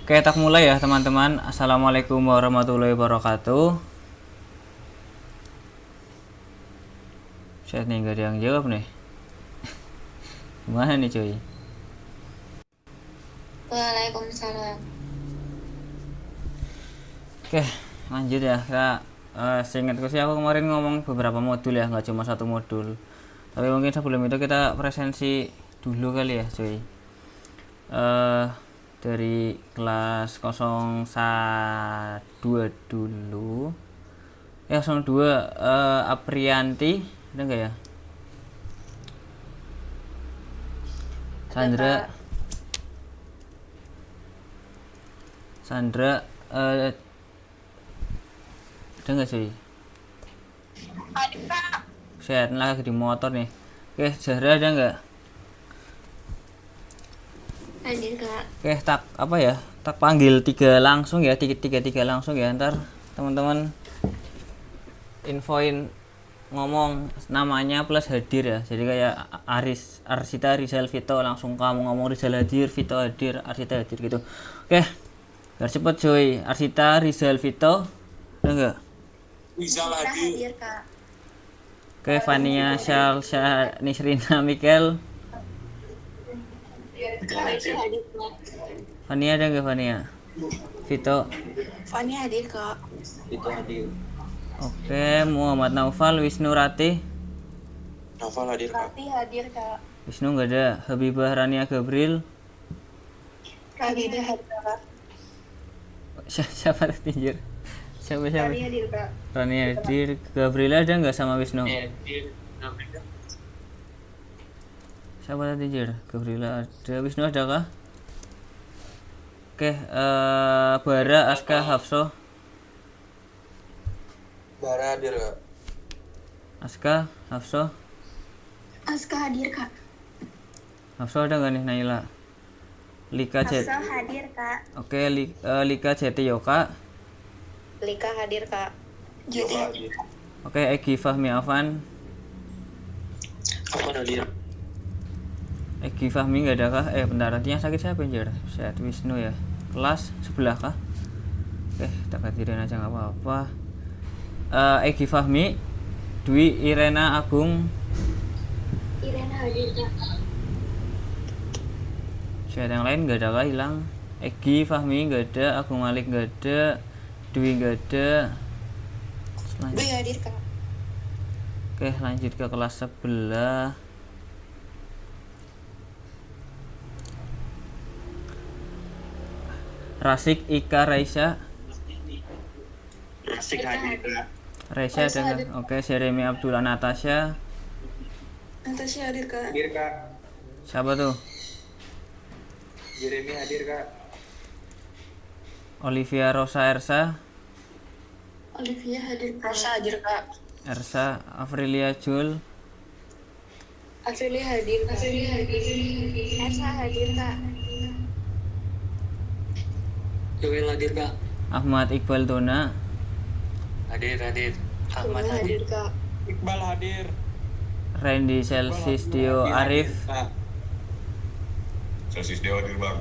Oke, tak mulai ya teman-teman. Assalamualaikum warahmatullahi wabarakatuh. Saya nih gak ada yang jawab nih. Gimana nih cuy? Waalaikumsalam. Oke, lanjut ya. Seingatku sih aku kemarin ngomong beberapa modul ya, nggak cuma satu modul. Tapi mungkin sebelum itu kita presensi dulu kali ya cuy. Dari kelas 01 dulu. Ya 02 Aprianti, ada nggak ya? Sandra. Sandra ada nggak sih? Ada Kak. Saya lagi di motor nih. Oke, Zahra ada nggak? Hadir Kak. Oke, tak panggil tiga langsung ya, tiga langsung ya. Ntar teman-teman infoin ngomong namanya plus hadir ya. Jadi kayak Arsita Rizal Vito, langsung kamu ngomong Rizal hadir, Vito hadir, Arsita hadir gitu. Oke, biar cepet cuy. Arsita Rizal Vito ada nggak? Rizal hadir Kak. Oke, Fania Syalsha Nisrina Mikel. Hadir Kak. Fania ada nggak Fania? Vito. Fani hadir Kak. Itu hadir. Oke, Muhammad Naufal Wisnu Ratih. Novel hadir Kak. Rati hadir Kak. Wisnu nggak ada. Habibah Rania Gabriel. Rani hadir Kak. Siapa tinjir? Siapa? Rani hadir Kak. Rania hadir. Gabriela ada nggak sama Wisnu? Siapa tinjir? Gabriela ada. Wisnu ada kah? Oke, Bara Aska Hafso. Bara hadir Kak. Aska Hafso. Aska hadir Kak. Hafso ada nggak nih Naila? Lika Jet. Hafsah hadir Kak. Oke, Lika Jeti Yoka. Lika hadir Kak. Yoga hadir. Oke, Egi Fahmi Afan. Afan hadir. Egi Fahmi nggak ada kah? Bentar, artinya sakit siapa anjir? Sehat Wisnu ya. Kelas sebelah kah? Tak hadirin aja nggak apa-apa. Egi Fahmi, Dwi Irena Agung. Irena hadir Kak. Sehat yang lain nggak ada kah? Hilang. Egi Fahmi nggak ada, Agung Malik nggak ada, Dwi nggak ada. Dwi hadir Kak. Oke, lanjut ke kelas sebelah. Rasik Ika Raisa. Asik hadir Kak. Raisa ada nggak? Oke, Jeremy Abdullah Natasha. Natasha hadir Kak. Hadir Kak. Siapa tuh? Jeremy hadir Kak. Olivia Rosa Ersa. Olivia hadir Kak. Rosa hadir Kak. Ersa Afrilia Jul. Afilia hadir Kak. Ersa hadir Kak. Joel hadir Kak. Ahmad Iqbal Dona. Hadir. Ahmad hadir Kak. Iqbal hadir. Randy Celsius Arif. Celsius Dewa hadir bang.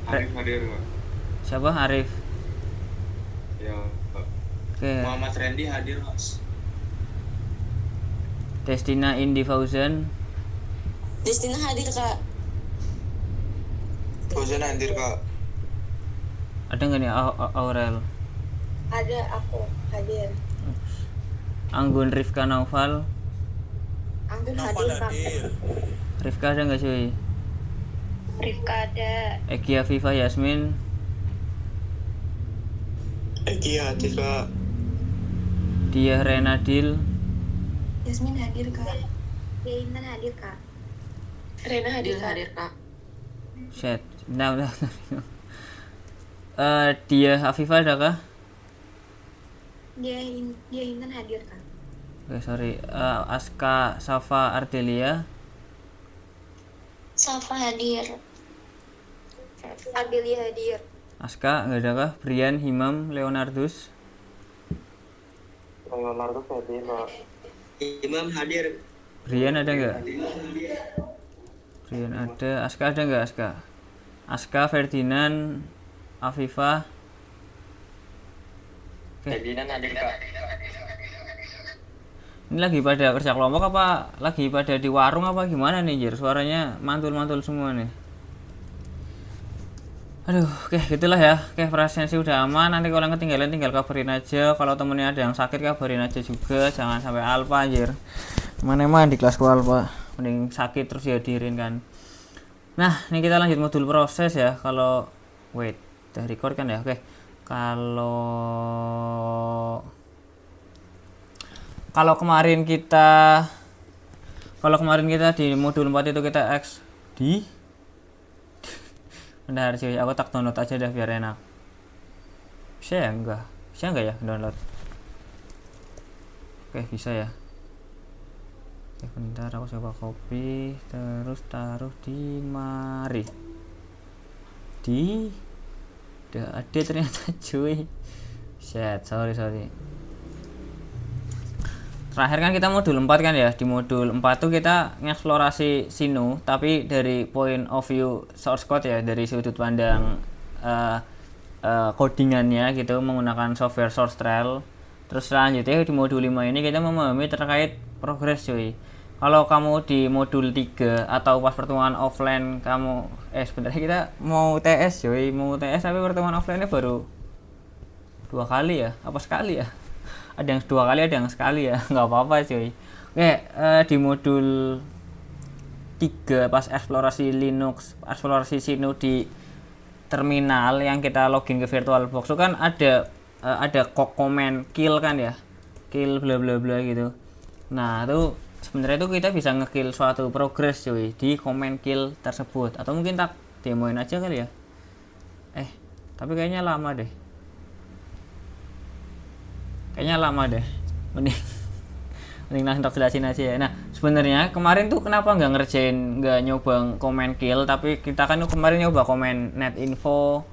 Arif hadir Kak. Siapa? Arif. Ya. Oke. Muhammad Randy hadir Mas. Destina Indi Fauzan. Destina hadir Kak. Fauzan hadir Kak. Ada nggak nih Aurel? Ada aku hadir. Anggun Rifka Naufal. Anggun hadir Kak. Rifka ada nggak cuy? Rifka ada. Egi Afifah Yasmin. Eki hadir Kak. Diah Renadil. Yasmin hadir Kak. Intan hadir Kak. Rena hadir Kak. Shit. Nah. Diah Afifah ada kah? Dia Intan hadir Kak. Oke, sorry. Aska Safa Ardelia. Safa hadir. Ardelia hadir. Aska nggak ada kah? Brian Himam Leonardus. Leonardo hadir Kak. Imam hadir. Brian ada nggak? Brian ada. Aska ada nggak? Aska Ferdinand Afifa. Oke. Ferdinand hadir kak. Ini lagi pada kerja kelompok apa lagi pada di warung apa gimana nih Jir? Suaranya mantul-mantul semua nih. Aduh, oke gitulah ya. Oke, presensi udah aman. Nanti kalau yang ketinggalan tinggal kabarin aja. Kalau temennya ada yang sakit kabarin aja juga. Jangan sampai alpa Jir. Mana-mana di kelasku alpa. Mending sakit terus dihadirin kan. Nah, ini kita lanjut modul proses ya. Kalau wait, udah record kan ya? Oke. Kalau kemarin kita di modul 4 itu kita X di bentar sih, aku tak download aja dah biar enak. Bisa enggak ya download? Oke, bisa ya. Oke, bentar aku coba copy terus taruh di mari. Udah ada ternyata cuy. Sorry. Terakhir kan kita modul 4 kan ya. Di modul 4 tuh kita ngeksplorasi Sinu tapi dari point of view source code ya, dari sudut pandang codingannya gitu menggunakan software Sourcetrell. Terus selanjutnya di modul 5 ini kita memahami terkait progress cuy. Kalau kamu di modul 3 atau pas pertemuan offline kamu sebenarnya kita mau TS cuy, tapi pertemuan offline-nya baru 2 kali ya, apa sekali ya? Ada yang 2 kali, ada yang sekali ya, nggak apa-apa cuy. Oke, di modul 3 pas eksplorasi Linux, eksplorasi Sinu di terminal yang kita login ke VirtualBox itu kan ada comment kill kan ya, kill bla bla bla gitu. Nah itu sebenarnya itu kita bisa ngekill suatu progress cuy di comment kill tersebut, atau mungkin tak demoin aja kali ya. Tapi kayaknya lama deh. Mending langsung tak jelasin aja ya. Nah sebenarnya kemarin tuh kenapa nggak nyoba comment kill, tapi kita kan kemarin nyoba comment net info,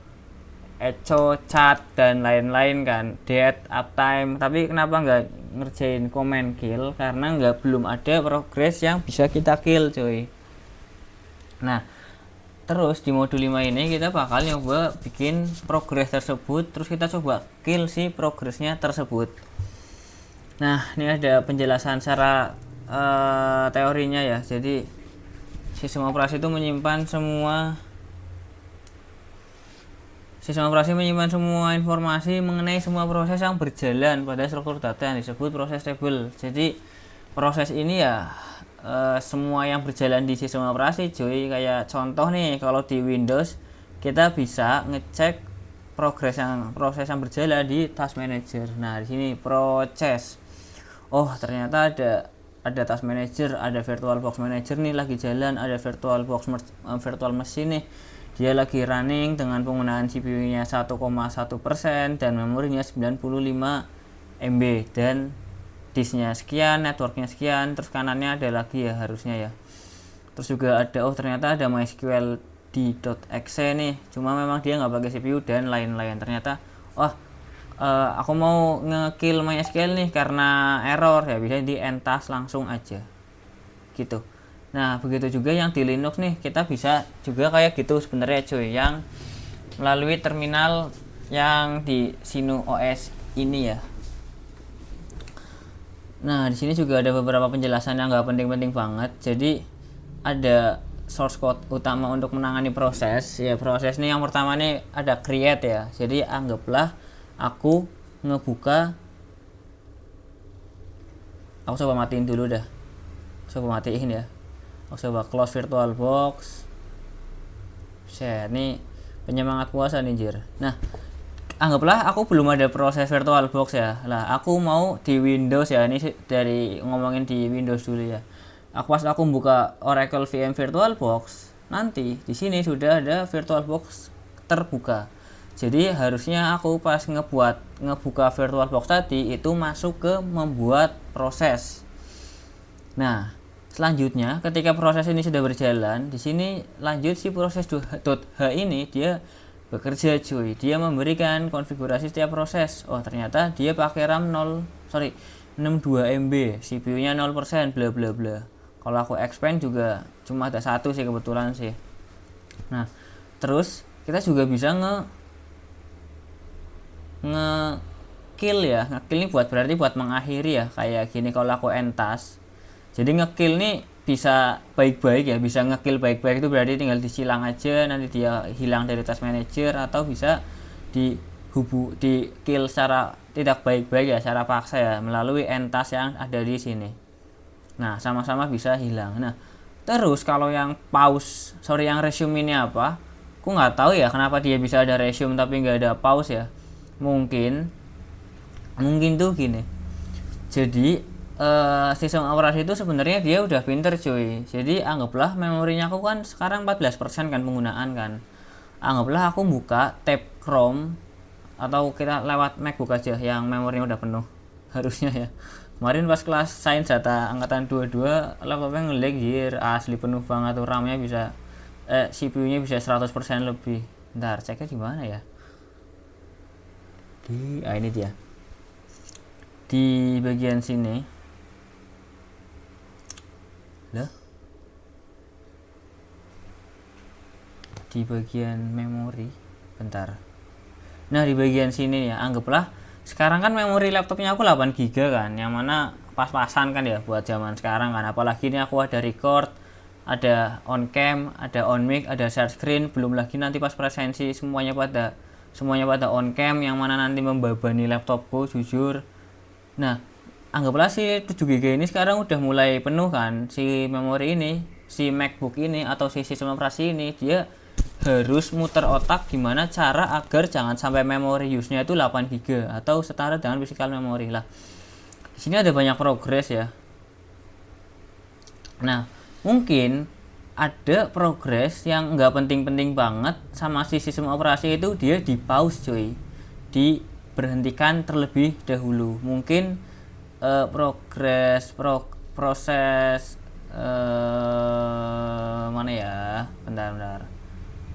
echo, chat dan lain-lain kan, dead, uptime. Tapi kenapa nggak ngerjain comment kill? Karena belum ada progress yang bisa kita kill cuy. Nah terus di modul 5 ini kita bakal nyoba bikin progress tersebut, terus kita coba kill si progressnya tersebut. Nah ini ada penjelasan secara teorinya ya. Jadi sistem operasi itu menyimpan semua informasi mengenai semua proses yang berjalan pada struktur data yang disebut proses table. Jadi proses ini ya semua yang berjalan di sistem operasi cuy. Kayak contoh nih, kalau di Windows kita bisa ngecek proses yang berjalan di task manager. Nah di sini proses, oh ternyata ada task manager, ada VirtualBox manager nih lagi jalan, ada virtual machine nih, dia lagi running dengan penggunaan CPU-nya 1,1% dan memorinya 95 MB dan disknya sekian, networknya sekian, terus kanannya ada lagi ya harusnya ya. Terus juga ada, ternyata ada MySQL di .exe nih, cuma memang dia nggak pakai CPU dan lain-lain. Ternyata aku mau ngekill MySQL nih karena error ya, bisa di entas langsung aja gitu. Nah begitu juga yang di Linux nih, kita bisa juga kayak gitu sebenarnya cuy, yang melalui terminal yang di Sinu OS ini ya. Nah di sini juga ada beberapa penjelasan yang nggak penting-penting banget. Jadi ada source code utama untuk menangani proses ya. Proses ini yang pertama nih ada create ya. Jadi anggaplah aku coba matiin dulu dah. Coba matiin ya. Aku coba close VirtualBox. Ini penyemangat puasa nih Jir. Nah anggaplah aku belum ada proses VirtualBox ya. Lah aku mau di Windows ya. Ini dari ngomongin di Windows dulu ya. Pas aku buka Oracle VM VirtualBox, nanti di sini sudah ada VirtualBox terbuka. Jadi harusnya aku pas ngebuka VirtualBox tadi itu masuk ke membuat proses. Nah, selanjutnya ketika proses ini sudah berjalan, di sini lanjut si proses.h ini dia bekerja cuy. Dia memberikan konfigurasi setiap proses. Oh, ternyata dia pakai RAM 62 MB, CPU-nya 0%, bla bla bla. Kalau aku expand juga cuma ada 1 sih kebetulan sih. Nah, terus kita juga bisa nge-kill ya. Nge-kill ini berarti buat mengakhiri ya, kayak gini kalau aku entas. Jadi nge-kill nih bisa baik-baik ya, bisa nge-kill baik-baik itu berarti tinggal disilang aja, nanti dia hilang dari task manager, atau bisa di kill secara tidak baik-baik ya, secara paksa ya, melalui entas yang ada di sini. Nah, sama-sama bisa hilang. Nah, terus kalau yang pause, yang resume ini apa? Aku nggak tahu ya kenapa dia bisa ada resume tapi nggak ada pause ya. Mungkin tuh gini. Jadi sistem operasi itu sebenarnya dia udah pinter cuy. Jadi anggaplah memorinya aku kan sekarang 14% kan penggunaan kan. Anggaplah aku buka tab Chrome, atau kita lewat MacBook aja yang memorinya udah penuh harusnya ya. Kemarin pas kelas sains data angkatan 22 laptopnya nge-lag jir, asli penuh banget tuh, RAM-nya bisa CPU-nya bisa 100% lebih. Bentar, ceknya gimana ya? Ini dia. Di bagian sini. Lah. Di bagian memori. Bentar. Nah, di bagian sini ya, anggaplah sekarang kan memori laptopnya aku 8 GB kan, yang mana pas-pasan kan ya buat zaman sekarang kan. Apalagi ini aku ada record, ada on cam, ada on mic, ada share screen, belum lagi nanti pas presensi semuanya pada on cam, yang mana nanti membebani laptopku jujur. Nah, anggaplah si 7 GB ini sekarang udah mulai penuh kan, si memori ini, si MacBook ini atau si sistem operasi ini, dia harus muter otak gimana cara agar jangan sampai memory use-nya itu 8 GB atau setara dengan physical memory lah. Di sini ada banyak progres ya. Nah, mungkin ada progres yang nggak penting-penting banget sama si sistem operasi itu, dia di pause cuy, diberhentikan terlebih dahulu. Mungkin proses mana ya, bentar,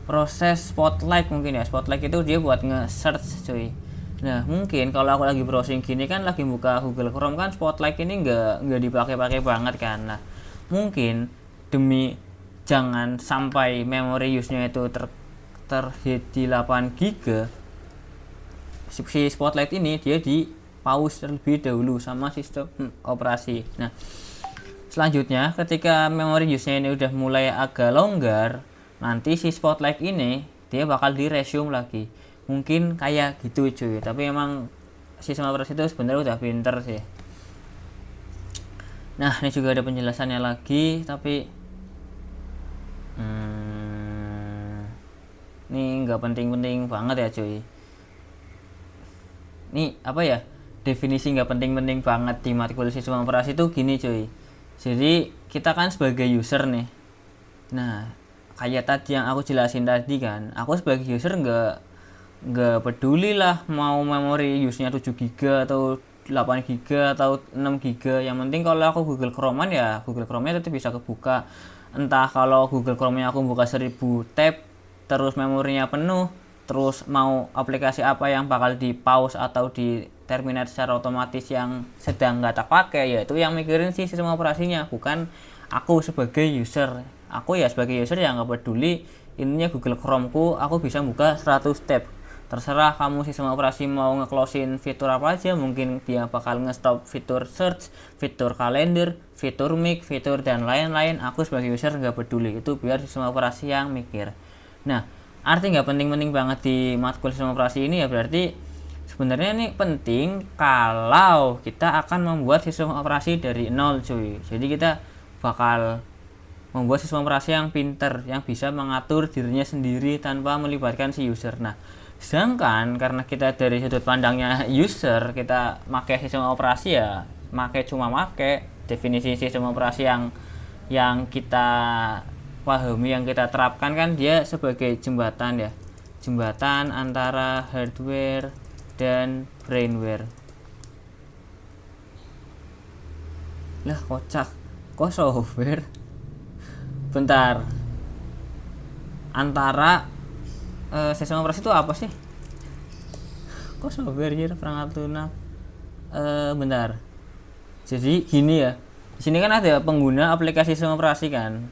proses Spotlight mungkin ya. Spotlight itu dia buat nge-search cuy. Nah, mungkin kalau aku lagi browsing gini kan, lagi buka Google Chrome kan, Spotlight ini nggak dipakai-pakai banget kan. Nah, mungkin demi jangan sampai memory use-nya itu terhit di 8 GB, si Spotlight ini dia di pause terlebih dahulu sama sistem operasi. Nah, selanjutnya ketika memory use-nya ini udah mulai agak longgar, nanti si Spotlight ini dia bakal di resume lagi. Mungkin kayak gitu cuy, tapi emang sistem operasi itu sebenarnya udah pinter sih. Nah, ini juga ada penjelasannya lagi, tapi ini nggak penting-penting banget ya cuy. Ini apa ya, definisi nggak penting-penting banget di matkul sistem operasi itu gini cuy. Jadi kita kan sebagai user nih. Nah, kayak tadi yang aku jelasin tadi kan, aku sebagai user nggak peduli lah mau memori use-nya 7 GB atau 8 GB atau 6 GB. Yang penting kalau aku Google Chrome-an ya, Google Chrome-nya tetap bisa kebuka. Entah kalau Google Chrome-nya aku buka 1000 tab, terus memorinya penuh, terus mau aplikasi apa yang bakal di pause atau di terminate secara otomatis yang sedang nggak terpakai, ya itu yang mikirin sih sistem operasinya, bukan aku sebagai user. Aku ya sebagai user yang nggak peduli, intinya Google Chrome-ku aku bisa buka 100 tab. Terserah kamu sistem operasi mau nge-closein fitur apa aja, mungkin dia bakal nge-stop fitur search, fitur kalender, fitur mic, fitur dan lain-lain. Aku sebagai user nggak peduli, itu biar sistem operasi yang mikir. Nah, arti nggak penting-penting banget di matkul sistem operasi ini ya, berarti sebenarnya ini penting kalau kita akan membuat sistem operasi dari nol cuy. Jadi kita bakal membuat sistem operasi yang pinter, yang bisa mengatur dirinya sendiri tanpa melibatkan si user. Nah, sedangkan karena kita dari sudut pandangnya user, kita pakai sistem operasi ya, cuma definisi sistem operasi yang kita pahami, yang kita terapkan kan, dia sebagai jembatan ya, jembatan antara hardware dan brainware. Lah kocak, kok software? Bentar, antara sistem operasi itu apa sih? Kok software ya, perangkat lunak? Bentar. Jadi gini ya, di sini kan ada pengguna aplikasi sistem operasi kan.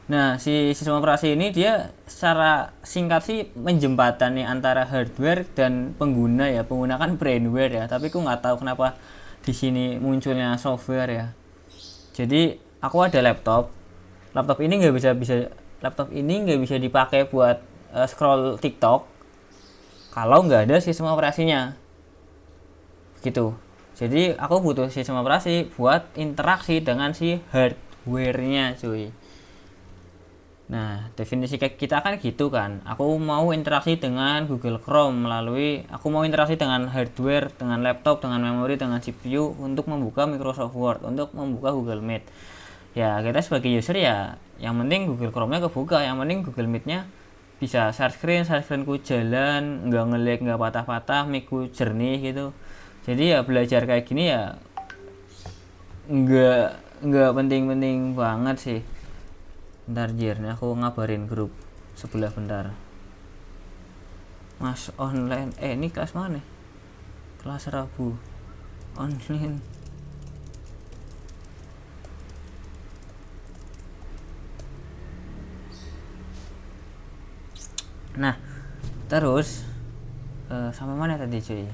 Nah, si sistem operasi ini dia secara singkat sih menjembatani antara hardware dan pengguna ya. Pengguna kan brainware ya, tapi aku nggak tahu kenapa di sini munculnya software ya. Jadi aku ada laptop. Laptop ini nggak bisa dipakai buat scroll TikTok kalau nggak ada sistem operasinya. Gitu. Jadi aku butuh sistem operasi buat interaksi dengan si hardware-nya, cuy. Nah, definisi kayak kita kan gitu kan. Aku mau interaksi dengan Google Chrome aku mau interaksi dengan hardware, dengan laptop, dengan memori, dengan CPU untuk membuka Microsoft Word, untuk membuka Google Meet. Ya, kita sebagai user ya, yang penting Google Chrome-nya kebuka, yang penting Google Meet-nya bisa share screen-ku jalan, nggak nge-lag, nggak patah-patah, mic-ku jernih gitu. Jadi ya belajar kayak gini ya nggak penting-penting banget sih. Bentar jir, nih aku ngabarin grup sebelah bentar. Mas online, ini kelas mana? Kelas Rabu online. Nah, terus sampai mana tadi cuy?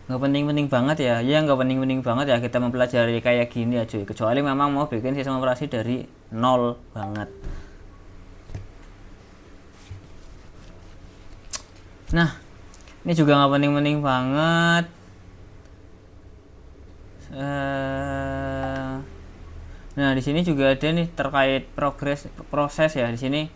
Nggak penting-penting banget ya. Ya nggak penting-penting banget ya kita mempelajari kayak gini ya cuy. Kecuali memang mau bikin sistem operasi dari nol banget. Nah, ini juga nggak penting-penting banget. Nah, di sini juga ada nih terkait proses ya. Di sini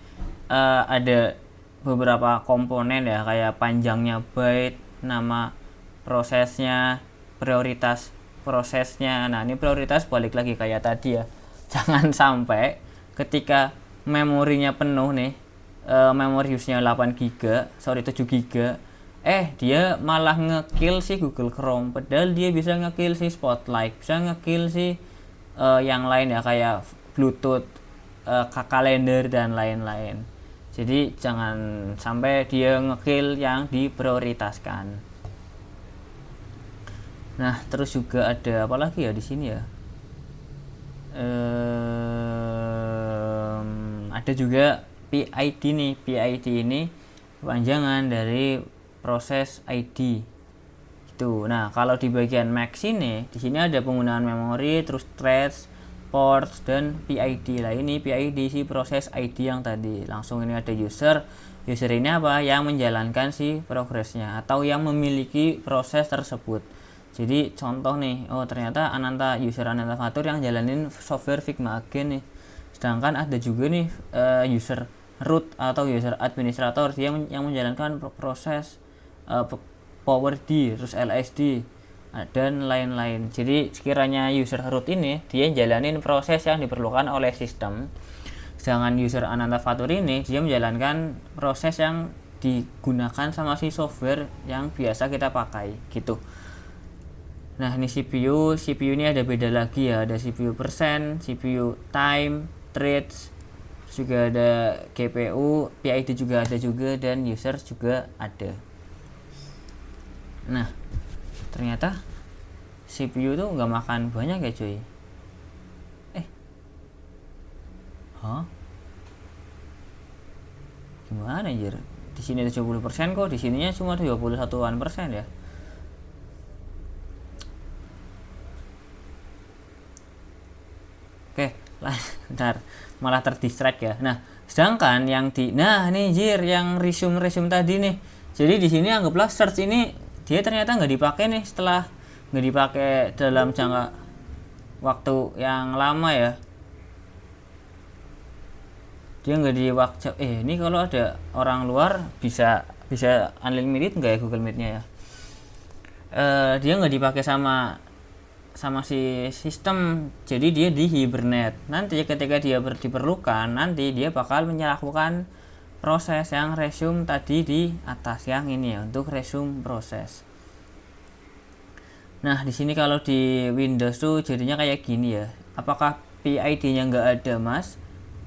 ada beberapa komponen ya, kayak panjangnya byte, nama prosesnya, prioritas prosesnya. Nah, ini prioritas balik lagi kayak tadi ya. Jangan sampai ketika memorinya penuh nih, memory use-nya 7 GB, dia malah ngekill si Google Chrome, padahal dia bisa ngekill si Spotlight, bisa ngekill si yang lain ya, kayak Bluetooth, kalender dan lain-lain. Jadi jangan sampai dia ngekill yang diprioritaskan. Nah, terus juga ada apa lagi ya di sini ya? Ada juga PID nih. PID ini kepanjangan dari proses ID. Gitu. Nah, kalau di bagian Mac sini, di sini ada penggunaan memori, terus threads, ports, dan PID. Lah ini PID si proses ID yang tadi. Langsung ini ada user. User ini apa? Yang menjalankan si progresnya atau yang memiliki proses tersebut. Jadi contoh nih, ternyata user Ananta Fatur yang jalanin software Figma Agent nih. Sedangkan ada juga nih user root atau user administrator, dia yang menjalankan proses PowerD, terus LSD dan lain-lain. Jadi sekiranya user root ini dia jalanin proses yang diperlukan oleh sistem, sedangkan user Ananta Fatur ini dia menjalankan proses yang digunakan sama si software yang biasa kita pakai gitu. Nah, ini CPU ini ada beda lagi ya, ada CPU persen, CPU time, threads, juga ada GPU, PID juga ada juga, dan user juga ada. Nah, ternyata CPU tuh nggak makan banyak ya cuy. Gimana anjir? Di sini 70% kok, di sininya cuma 21% ya. Oke, bentar, malah terdistract ya. Nah, sedangkan yang ini yang resume tadi nih. Jadi di sini anggaplah search ini dia ternyata nggak dipakai nih, setelah nggak dipakai dalam jangka waktu yang lama ya. Dia nggak di waktu ini kalau ada orang luar bisa unlimited nggak ya Google Meet-nya ya? Dia nggak dipakai sama si sistem, jadi dia di hibernate. Nanti ketika dia diperlukan, nanti dia bakal melakukan proses yang resume tadi di atas, yang ini ya, untuk resume proses. Nah, di sini kalau di Windows tuh jadinya kayak gini ya. Apakah PID-nya nggak ada, Mas?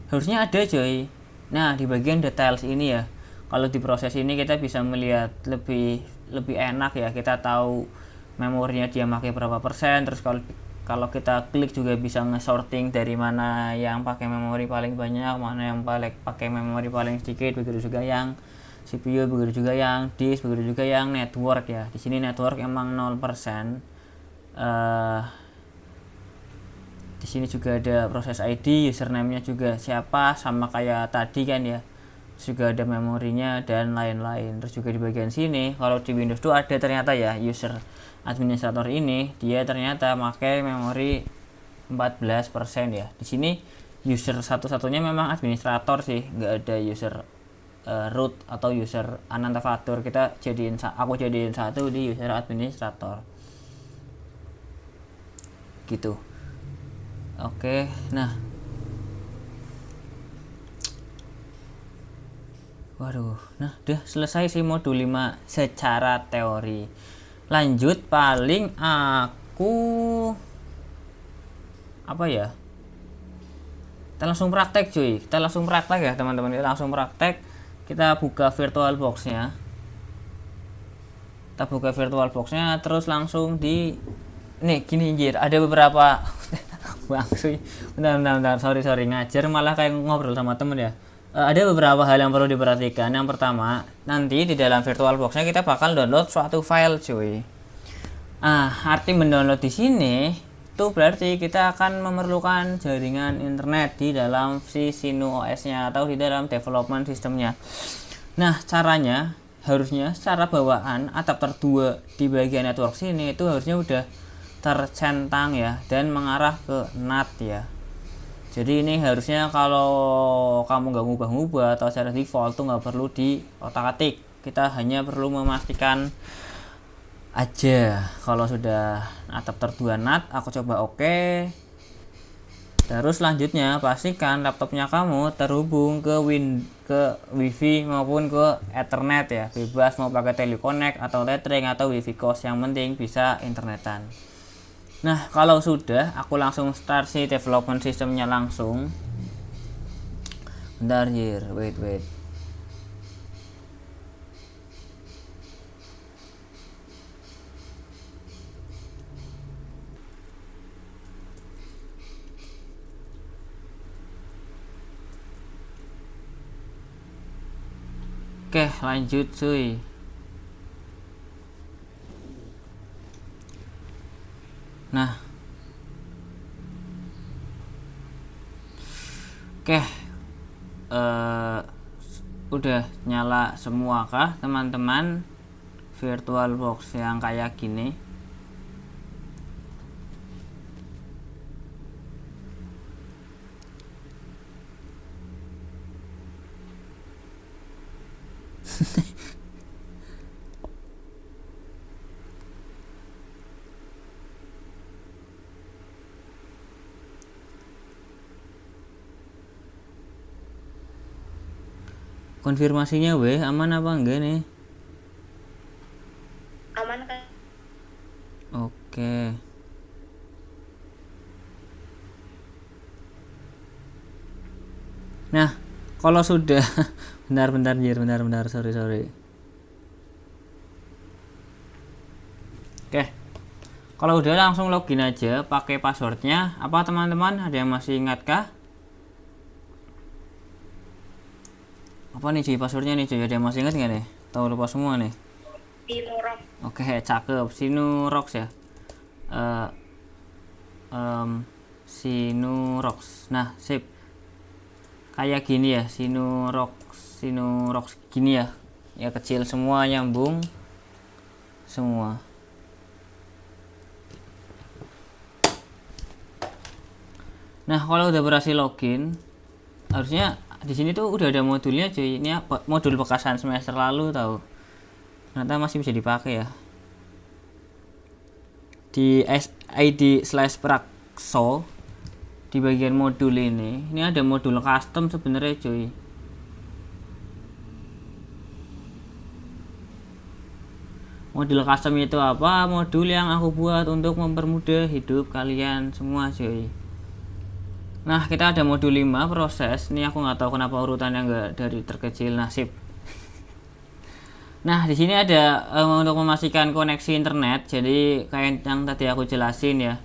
Harusnya ada, coy. Nah, di bagian details ini ya, kalau di proses ini kita bisa melihat lebih enak ya, kita tahu memorinya dia pakai berapa persen, terus kalau kalau kita klik juga bisa nge-sorting dari mana yang pakai memori paling banyak, mana yang pakai memori paling sedikit, begitu juga yang CPU, begitu juga yang disk, begitu juga yang network ya. Di sini network emang 0%. Di sini juga ada proses ID, username-nya juga siapa, sama kayak tadi kan ya. Juga ada memorinya dan lain-lain. Terus juga di bagian sini kalau di Windows tuh ada ternyata ya user administrator ini dia ternyata pakai memori 14% ya. Di sini user satu-satunya memang administrator sih, nggak ada user root atau user Anantafatur. Aku jadiin satu di user administrator gitu. Oke, nah waduh, nah udah selesai sih modul 5 secara teori. Lanjut paling aku apa ya? Kita langsung praktek cuy. Kita langsung praktek ya teman-teman. Kita langsung praktek. Kita buka VirtualBox-nya. Kita buka VirtualBox-nya terus langsung di nih gini anjir, ada beberapa Bang Sui. Bentar. Sorry ngajar malah kayak ngobrol sama temen ya. Ada beberapa hal yang perlu diperhatikan. Yang pertama, nanti di dalam VirtualBox-nya kita bakal download suatu file, cuy. Arti mendownload di sini itu berarti kita akan memerlukan jaringan internet di dalam si Sinu OS-nya atau di dalam development sistemnya. Nah, caranya harusnya secara bawaan adapter 2 di bagian network sini itu harusnya udah tercentang ya dan mengarah ke NAT ya. Jadi ini harusnya kalau kamu nggak ngubah-ngubah atau secara default tuh nggak perlu di otak-atik. Kita hanya perlu memastikan aja kalau sudah adapter 2 NAT. Aku coba oke. Terus selanjutnya pastikan laptopnya kamu terhubung ke WiFi maupun ke Ethernet ya. Bebas mau pakai Teleconnect atau Tethering atau WiFi Coast, yang penting bisa internetan. Nah, kalau sudah, aku langsung start si development sistemnya langsung. Bentar, wait. Oke, lanjut cuy. Nah, oke, udah nyala semua kah teman-teman VirtualBox yang kayak gini? Konfirmasinya aman apa enggak nih? Aman kan? Oke. Nah, kalau sudah bentar, sorry. Oke. Kalau udah langsung login aja pakai passwordnya. Apa teman-teman? Ada yang masih ingat kah? Apa nih cuy passwordnya nih cuy? Ada yang masih ingat nggak nih? Tahu lupa semua nih. Sinurox. Oke, cakep. Sinurox ya. Sinurox. Nah, sip. Kayak gini ya, Sinurox gini ya. Ya kecil semua, nyambung semua. Nah, kalau udah berhasil login, harusnya di sini tuh udah ada modulnya cuy. Ini modul bekasan semester lalu tahu. Ternyata masih bisa dipakai ya. Di id/prakso di bagian modul ini ada modul custom sebenarnya cuy. Modul custom itu apa? Modul yang aku buat untuk mempermudah hidup kalian semua cuy. Nah, kita ada modul 5 proses. Ini aku nggak tahu kenapa urutannya nggak dari terkecil, nasib. Nah, di sini ada untuk memastikan koneksi internet. Jadi kayak yang tadi aku jelasin ya.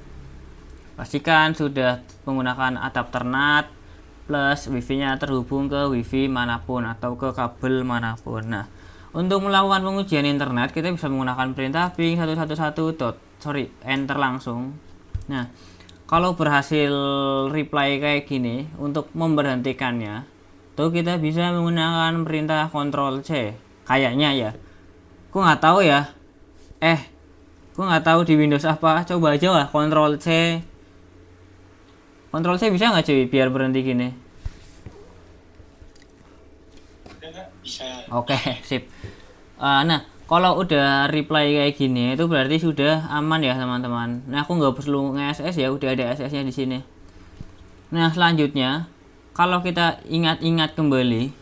Pastikan sudah menggunakan adapter NAT plus wifi-nya terhubung ke wifi manapun atau ke kabel manapun. Nah, untuk melakukan pengujian internet kita bisa menggunakan perintah ping 111 enter langsung. Nah, kalau berhasil reply kayak gini, untuk memberhentikannya tuh kita bisa menggunakan perintah Ctrl C kayaknya ya. Aku nggak tahu ya. Aku nggak tahu di Windows apa. Coba aja lah Ctrl C. Ctrl C bisa nggak cuy biar berhenti gini? Bisa. Oke, sip. Nah, kalau udah reply kayak gini itu berarti sudah aman ya teman-teman. Nah, aku nggak perlu nge-SS ya, udah ada SS-nya di sini. Nah, selanjutnya kalau kita ingat-ingat kembali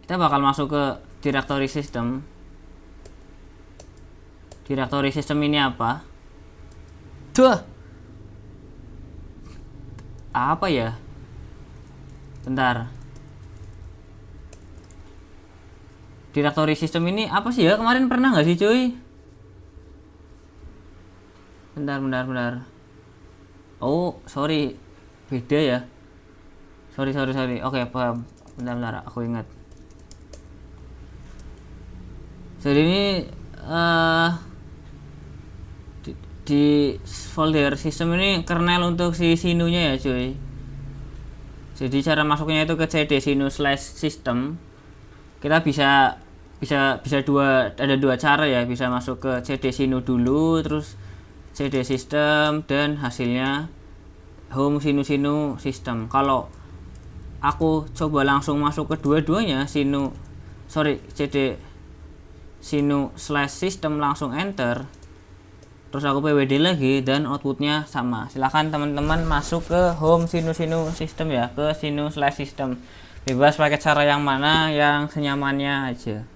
kita bakal masuk ke directory system. Directory system ini apa? Apa ya? Bentar. Directory system ini apa sih ya? Kemarin pernah nggak sih cuy? Bentar. Oh, sorry. Beda ya. Sorry. Oke, paham. Bentar, aku ingat. Jadi ini di folder sistem ini kernel untuk si sinunya ya cuy. Jadi cara masuknya itu ke cd sinu/system. Kita bisa ada dua cara ya, bisa masuk ke cd sinu dulu terus cd system dan hasilnya home sinu system. Kalau aku coba langsung masuk ke dua-duanya cd sinu/system langsung enter, terus aku pwd lagi dan outputnya sama. Silahkan teman-teman masuk ke home sinu system ya, ke sinu/system. Bebas pakai cara yang mana yang senyamannya aja.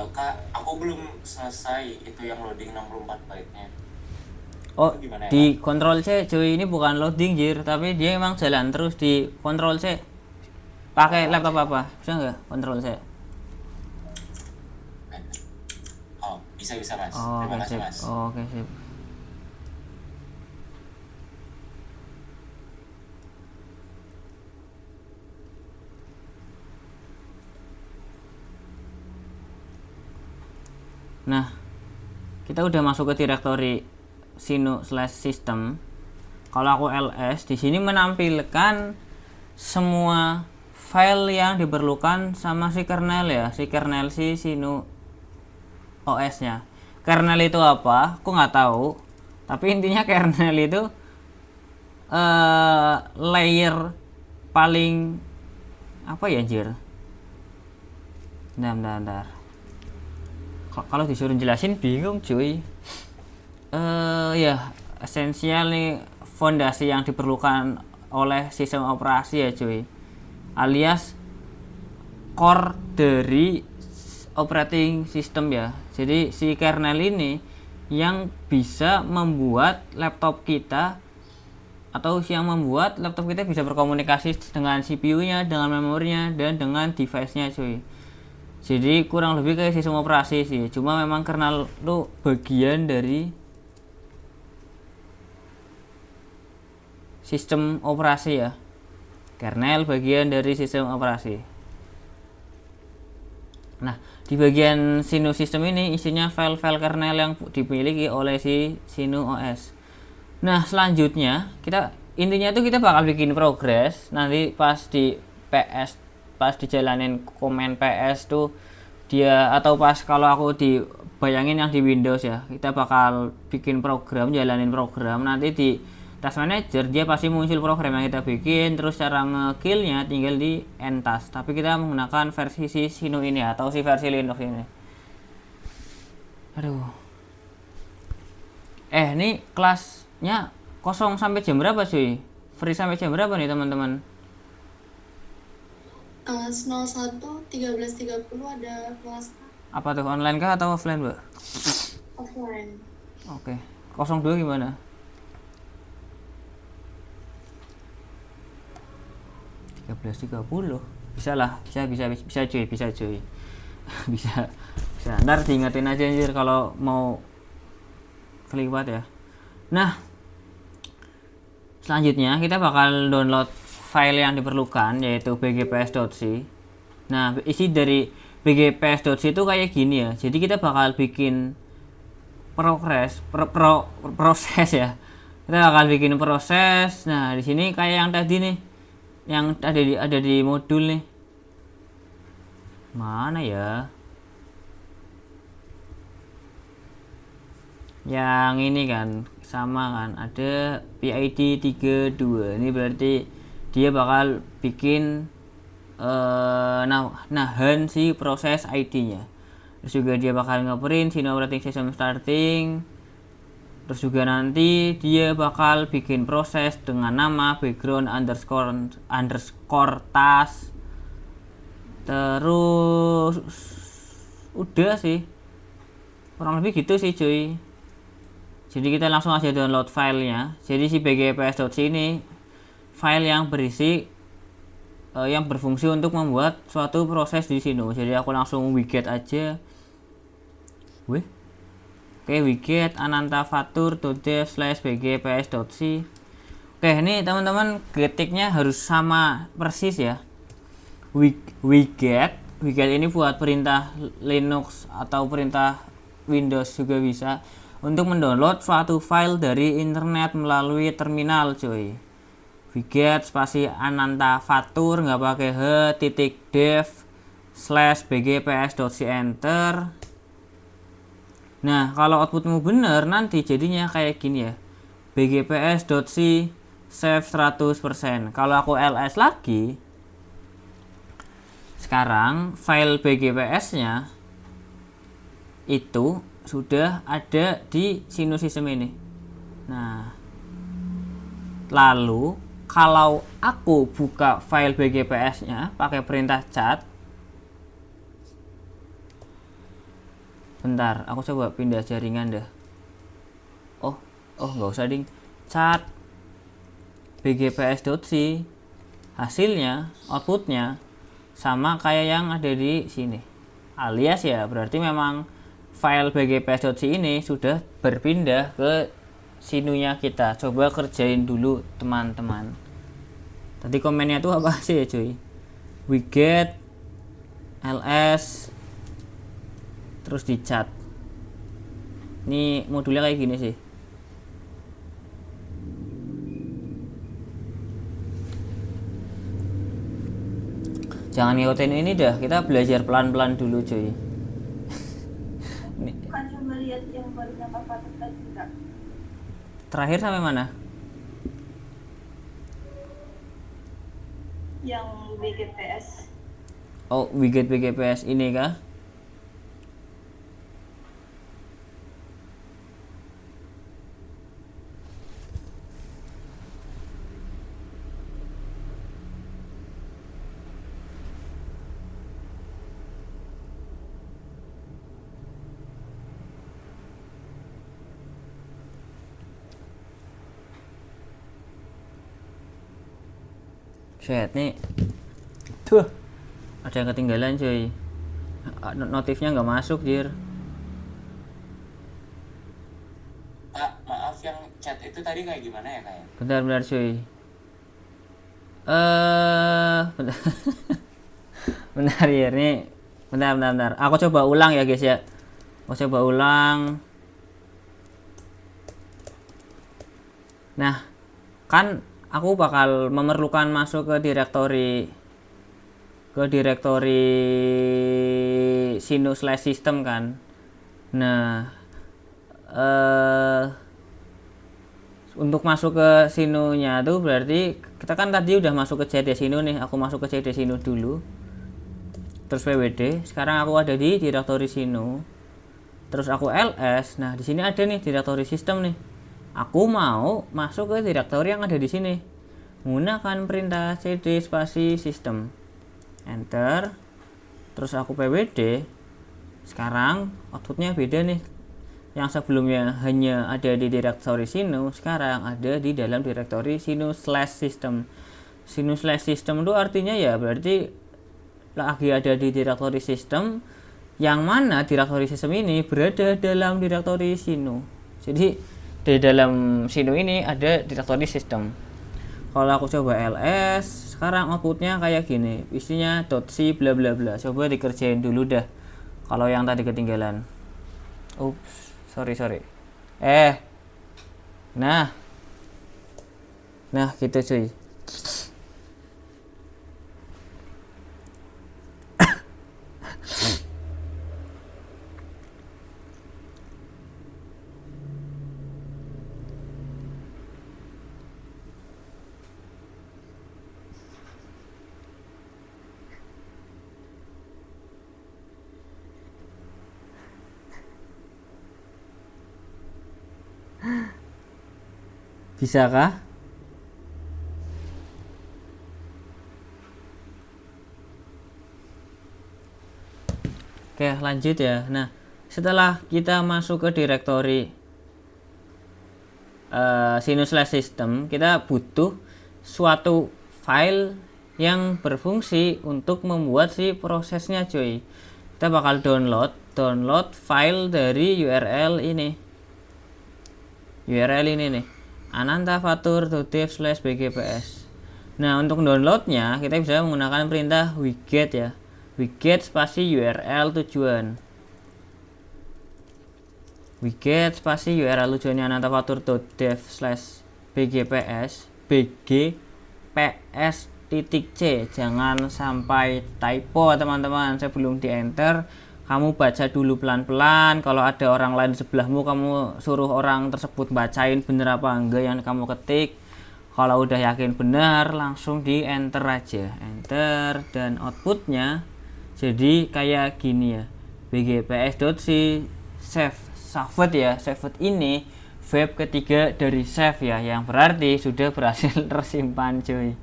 Kak, aku belum selesai itu yang loading 64 byte-nya. Oh, Itu gimana ya, di Ctrl C cuy, ini bukan loading jir, tapi dia emang jalan terus di Ctrl C. Pakai laptop apa? Bisa nggak Ctrl C? Oh, bisa Mas. Oh, Terima oke kasih sip. Mas. Oh, oke sip. Nah, kita udah masuk ke directory sinu/system. Kalau aku ls, di sini menampilkan semua file yang diperlukan sama si kernel ya, si kernel si sinu OS-nya. Kernel itu apa? Aku nggak tahu. Tapi intinya kernel itu layer paling apa ya anjir? Bentar. Kalau disuruh jelasin bingung cuy. Ya esensial nih, fondasi yang diperlukan oleh sistem operasi ya cuy, alias core dari operating system ya. Jadi si kernel ini yang bisa membuat laptop kita, atau yang membuat laptop kita bisa berkomunikasi dengan CPU-nya, dengan memorinya, dan dengan device-nya cuy. Jadi kurang lebih kayak sistem operasi sih, cuma memang kernel itu bagian dari sistem operasi ya. Kernel bagian dari sistem operasi. Nah, di bagian Sinu sistem ini isinya file-file kernel yang dimiliki oleh si Sinu OS. Nah, selanjutnya intinya itu kita bakal bikin progress nanti pas di PS, pas dijalanin komen PS tuh dia, atau pas kalau aku dibayangin yang di Windows ya, kita bakal bikin program, jalanin program, nanti di task manager dia pasti muncul program yang kita bikin, terus cara nge-killnya tinggal di end task, tapi kita menggunakan versi si Sinu ini atau si versi Linux ini. Ini kelasnya kosong sampai jam berapa cuy? Free sampai jam berapa nih teman-teman? 01 13.30 ada kelas Apa tuh, online kah atau offline, Mbak? offline. Oke. 02 gimana? 13.30. Bisa lah, bisa cuy. bisa. Ntar diingetin aja anjir kalau mau keliwat ya. Nah, selanjutnya kita bakal download file yang diperlukan, yaitu bgps.c. Nah, isi dari bgps.c itu kayak gini ya. Jadi kita bakal bikin proses ya. Kita bakal bikin proses. Nah, di sini kayak yang tadi nih, yang ada di modul nih. Mana ya? Yang ini kan sama kan, ada PID 32. Ini berarti dia bakal bikin nahan si proses ID-nya. Terus juga dia bakal ngeprint sini operating system starting. Terus juga nanti dia bakal bikin proses dengan nama background underscore task. Terus udah sih, kurang lebih gitu sih cuy. Jadi kita langsung aja download filenya. Jadi si bgps.c ini file yang berisi yang berfungsi untuk membuat suatu proses di sini. Jadi aku langsung wget aja. Oke, wget anantavatur.dev/bgps.c. Oke, ini teman-teman ketiknya harus sama persis ya. Wget ini buat perintah Linux atau perintah Windows juga bisa, untuk mendownload suatu file dari internet melalui terminal cuy. Wget spasi anantavatur nggak pakai h.dev/bgps.c enter. Nah, kalau outputmu bener nanti jadinya kayak gini ya, bgps.c save 100%. Kalau aku ls lagi, sekarang file bgps-nya itu sudah ada di Sinus System ini. Nah, lalu kalau aku buka file bgps-nya pakai perintah cat, bentar, aku coba pindah jaringan dah. Oh nggak usah ding. Cat bgps.c, hasilnya, outputnya sama kayak yang ada di sini. Alias ya, berarti memang file bgps.c ini sudah berpindah ke sinunya kita. Coba kerjain dulu teman-teman. Tadi komennya tuh apa sih ya cuy? Wget ls terus di chat. Ini modulnya kayak gini sih. Jangan ngikutin ini dah, kita belajar pelan-pelan dulu cuy. Bukan cuma lihat yang baru apa tadi Kak. Terakhir sampai mana? Yang BGPS. Oh, wget bgps ini kah? Set nih, tuh ada yang ketinggalan cuy. Notifnya nggak masuk jir. Kak, maaf yang chat itu tadi kayak gimana ya kak ya? Bentar cuy. Bentar. Bentar ya nih. Bentar. Aku coba ulang ya guys ya. Aku coba ulang. Nah, kan aku bakal memerlukan masuk ke direktori sinus/system kan. Nah, untuk masuk ke sinunya tuh berarti kita kan tadi udah masuk ke CD sinu nih. Aku masuk ke CD sinu dulu, terus pwd. Sekarang aku ada di direktori sinu, terus aku ls. Nah, di sini ada nih direktori sistem nih. Aku mau masuk ke direktori yang ada di sini menggunakan perintah cd spasi system enter, terus aku pwd. Sekarang outputnya beda nih, yang sebelumnya hanya ada di direktori sinu, sekarang ada di dalam direktori sinu/system. Sinu/system itu artinya ya berarti lagi ada di direktori sistem, yang mana direktori sistem ini berada dalam direktori sinu. Jadi di dalam sinu ini ada direktori sistem. Kalau aku coba ls, sekarang outputnya kayak gini, isinya .c bla bla bla. Coba dikerjain dulu dah kalau yang tadi ketinggalan. Ups, sorry. Nah gitu cuy. Bisakah? Oke, lanjut ya. Nah, setelah kita masuk ke direktori sinu/system, kita butuh suatu file yang berfungsi untuk membuat si prosesnya cuy. Kita bakal download file dari URL ini nih, anantafatur.dev/bgps. Nah, untuk downloadnya kita bisa menggunakan perintah wget ya, wget spasi URL tujuan, wget spasi URL tujuannya anantafatur.dev/bgps, bgps.c. Jangan sampai typo teman-teman, sebelum di enter kamu baca dulu pelan-pelan. Kalau ada orang lain sebelahmu, kamu suruh orang tersebut bacain bener apa enggak yang kamu ketik. Kalau udah yakin benar, langsung di enter aja, enter, dan outputnya jadi kayak gini ya, bgps.c saved ya. Saved ini verb ketiga dari save ya, yang berarti sudah berhasil tersimpan cuy.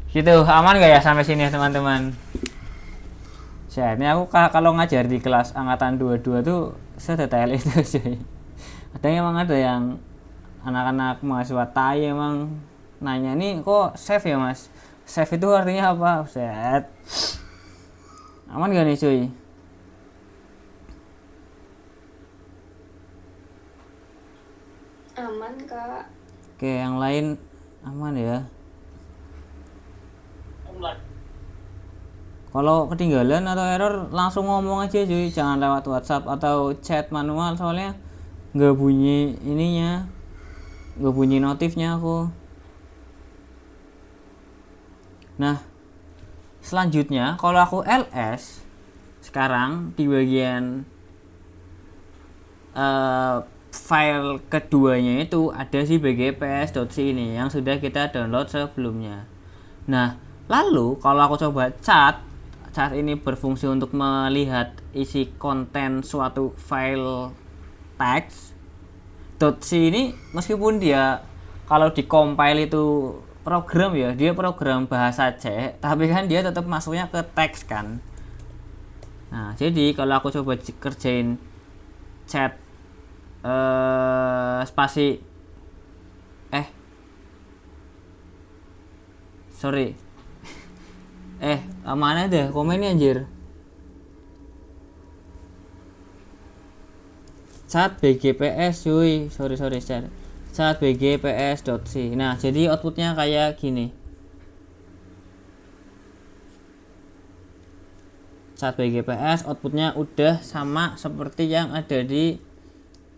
Gitu, aman gak ya sampai sini ya teman-teman? Ini aku kalau ngajar di kelas angkatan 22 tuh sedetail itu cuy. Emang ada yang anak-anak mahasiswa tai emang nanya, nih kok save ya mas? Save itu artinya apa? Set. Aman gak nih cuy? Aman kak. Oke, yang lain aman ya? Kalau ketinggalan atau error langsung ngomong aja cuy, jangan lewat WhatsApp atau chat manual, soalnya nggak bunyi ininya, nggak bunyi notifnya aku. Nah, selanjutnya kalau aku ls sekarang di bagian file keduanya itu ada si bgps.c ini yang sudah kita download sebelumnya. Nah, lalu kalau aku coba cat ini berfungsi untuk melihat isi konten suatu file teks .c ini, meskipun dia kalau di-compile itu program ya, dia program bahasa C, tapi kan dia tetap masuknya ke teks kan. Nah, jadi kalau aku coba kerjain chat spasi mana deh komennya anjir. Chat bgps cuy, sorry chat bgps.c. Nah, jadi outputnya kayak gini, chat bgps outputnya udah sama seperti yang ada di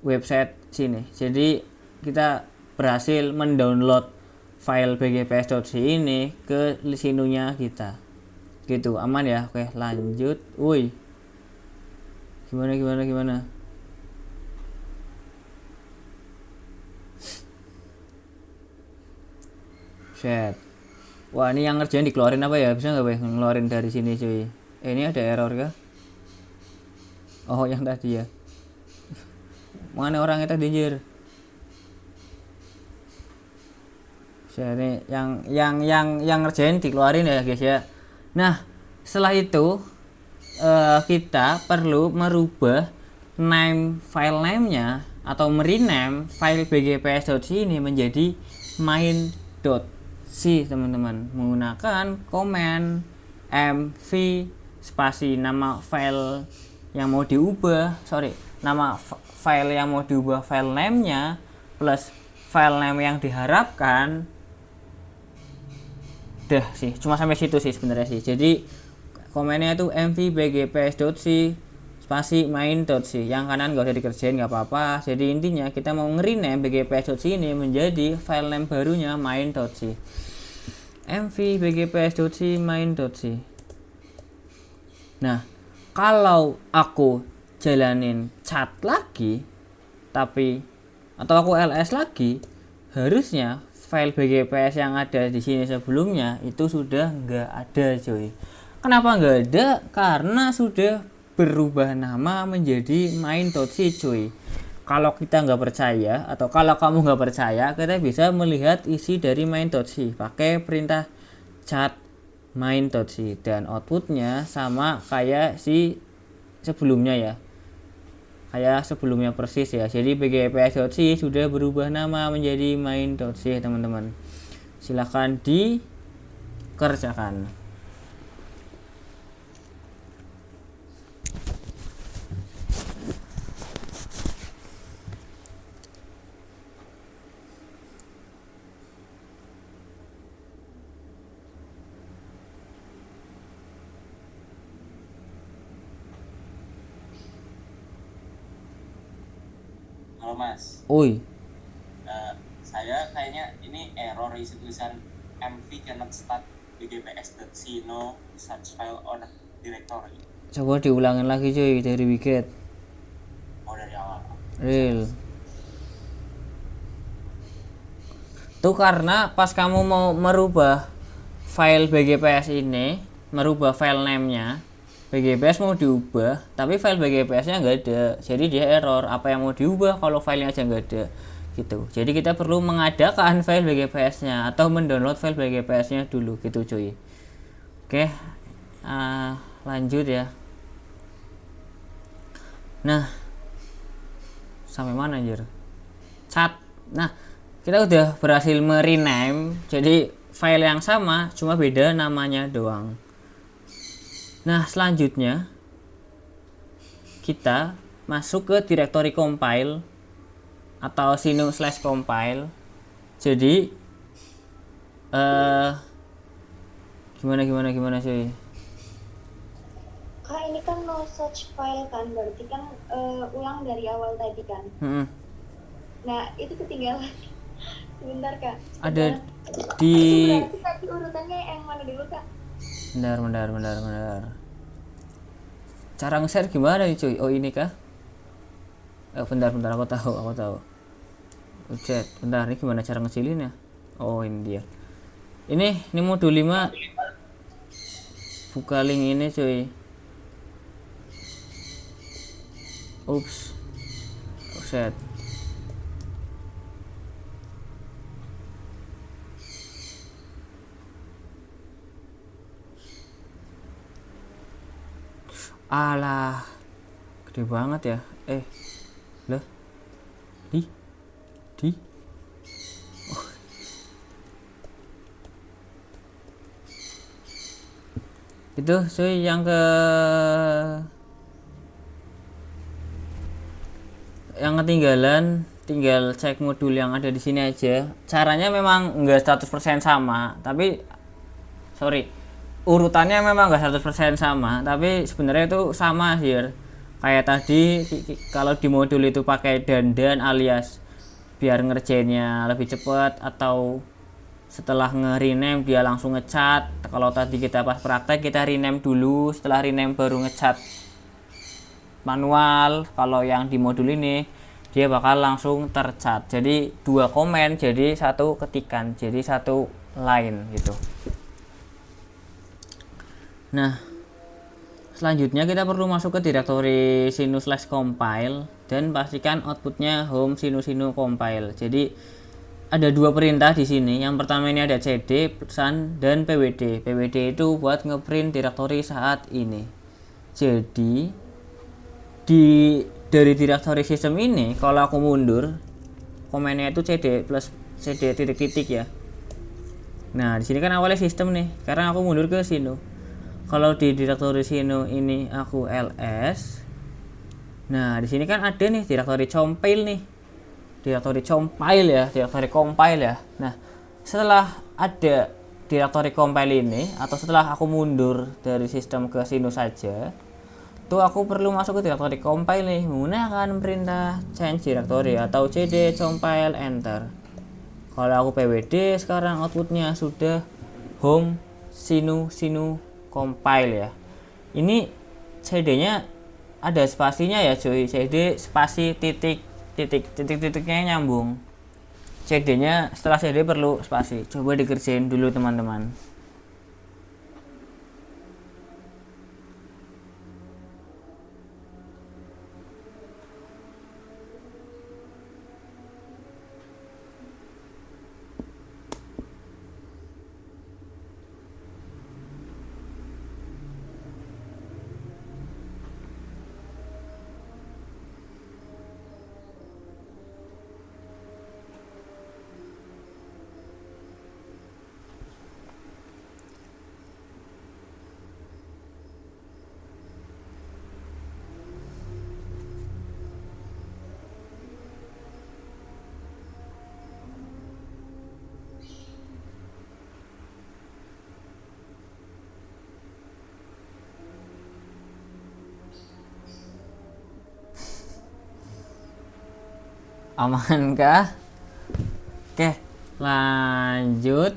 website sini. Jadi kita berhasil mendownload file bgps.c ini ke sinunya kita. Gitu, aman ya? Oke, lanjut. Woi, gimana? Set. Wah, ini yang ngerjain dikeluarin apa ya? Bisa nggak ngeluarin dari sini cuy? Ini ada error kah? Oh, yang tadi ya. Mana orangnya tadi anjir? Ini yang ngerjain dikeluarin ya guys ya. Nah, setelah itu kita perlu merubah name file name-nya atau merename file bgps.c ini menjadi main.c teman-teman, menggunakan komen mv spasi nama file yang mau diubah, nama file yang mau diubah file name-nya plus file name yang diharapkan. Dah sih, cuma sampai situ sih sebenarnya sih. Jadi komennya itu mv bgps.c spasi main.c, yang kanan gak usah dikerjain, gak apa-apa. Jadi intinya kita mau nge-rename bgps.c ini menjadi file name barunya main.c, mv bgps.c main.c. Nah, kalau aku jalanin chat lagi atau aku ls lagi, harusnya file bgps yang ada di sini sebelumnya itu sudah nggak ada coy. Kenapa nggak ada? Karena sudah berubah nama menjadi main.c cuy. Kalau kita nggak percaya atau kalau kamu nggak percaya, kita bisa melihat isi dari main.c pakai perintah chat main.c dan outputnya sama kayak si sebelumnya ya, kayak sebelumnya persis ya. Jadi bgps.c sudah berubah nama menjadi main.c teman-teman. Silahkan dikerjakan. Halo Mas. Oi, Saya kayaknya ini error isi tulisan mv cannot start bgps.c no such file or directory. coba diulangin lagi cuy dari wicket. Oh, dari awal. Real. Itu karena pas kamu mau merubah file bgps ini, merubah file name-nya, bgps mau diubah, tapi file bgps-nya nggak ada. Jadi dia error. Apa yang mau diubah kalau filenya aja nggak ada? Gitu. Jadi kita perlu mengadakan file bgps-nya atau mendownload file bgps-nya dulu gitu cuy. Oke, lanjut ya. Nah, sampai mana anjir? Chat. Nah, kita udah berhasil merename jadi file yang sama, cuma beda namanya doang. Nah, selanjutnya kita masuk ke directory compile atau sinu/compile. Jadi gimana sih? Kak, ini kan no such file kan, berarti kan ulang dari awal tadi kan. Nah, itu ketinggalan. Sebentar Kak. Ada Sebentar. di Itu berarti tadi urutannya yang mana dulu Kak? Bentar. Cara nge-share gimana nih cuy? Oh ini kah? Bentar aku tahu. Chat. Bentar, ini gimana cara ngecilinnya? Oh ini dia. Ini modul 5. Buka link ini cuy. Ups. Set. Alah, gede banget ya. Loh, di oh. Itu cuy yang ketinggalan, tinggal cek modul yang ada di sini aja. Caranya memang enggak 100% sama, tapi urutannya memang enggak 100% sama, tapi sebenarnya itu sama sih. Kayak tadi kalau di modul itu pakai dandan alias biar ngerjainnya lebih cepat, atau setelah nge-rename dia langsung ngecat. Kalau tadi kita pas praktek kita rename dulu, setelah rename baru ngecat manual. Kalau yang di modul ini dia bakal langsung tercat. Jadi 2 komen jadi 1 ketikan, jadi 1 line gitu. Nah, selanjutnya kita perlu masuk ke directory sinu/compile dan pastikan outputnya home sinu compile. Jadi ada 2 perintah di sini. Yang pertama ini ada cd pesan dan pwd. Pwd itu buat ngeprint directory saat ini. Jadi di dari directory system ini kalau aku mundur komennya itu cd plus cd titik-titik ya. Nah di sini kan awalnya sistem nih, karena aku mundur ke sino. Kalau di directory sino ini aku ls. Nah di sini kan ada nih directory compile nih, directory compile ya, directory compile ya. Nah setelah ada directory compile ini, atau setelah aku mundur dari sistem ke sino saja, tuh aku perlu masuk ke directory compile nih menggunakan perintah change directory atau cd compile enter. Kalau aku pwd sekarang outputnya sudah home sino compile ya. Ini cd nya ada spasinya ya cuy, cd spasi titiknya nyambung. cd nya setelah cd perlu spasi. Coba dikerjain dulu teman-teman. Aman kah? Oke, lanjut.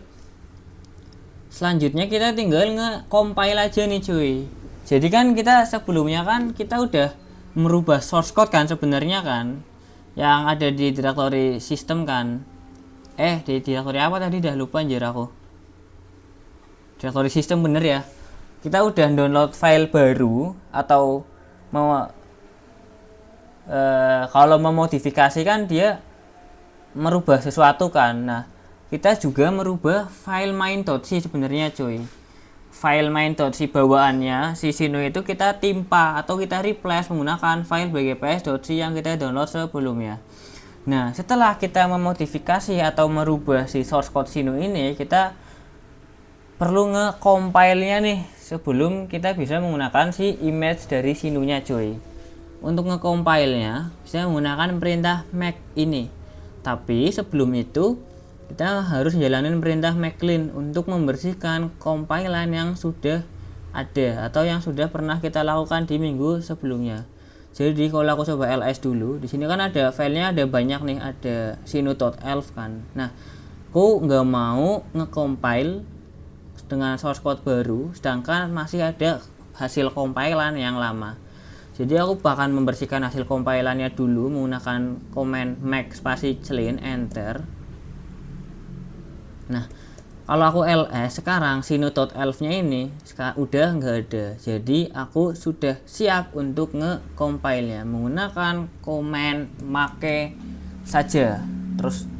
Selanjutnya kita tinggal nge-compile aja nih cuy. Jadi kan kita sebelumnya kan kita udah merubah source code kan sebenarnya kan, yang ada di directory system kan. Di directory apa tadi, dah lupa anjir aku. Directory system bener ya. Kita udah download file baru atau mau kalau memodifikasi kan dia merubah sesuatu kan. Nah kita juga merubah file main.c sebenarnya cuy. File main.c bawaannya si sino itu kita timpa atau kita replace menggunakan file bgps.c yang kita download sebelumnya. Nah setelah kita memodifikasi atau merubah si source code sino ini, kita perlu nge-compile nya nih sebelum kita bisa menggunakan si image dari sinonya cuy. Untuk nge-compile-nya bisa menggunakan perintah make ini. Tapi sebelum itu kita harus jalanin perintah make clean untuk membersihkan compilan yang sudah ada atau yang sudah pernah kita lakukan di minggu sebelumnya. Jadi kalau aku coba ls dulu, di sini kan ada filenya ada banyak nih, ada sino.elf kan. Nah, aku nggak mau nge-compile dengan source code baru sedangkan masih ada hasil compilan yang lama. Jadi aku bahkan membersihkan hasil compilannya dulu menggunakan command make spasi clean enter. Nah kalau aku ls sekarang sino.elf nya ini udah nggak ada, jadi aku sudah siap untuk nge-compile nya menggunakan command make saja. Terus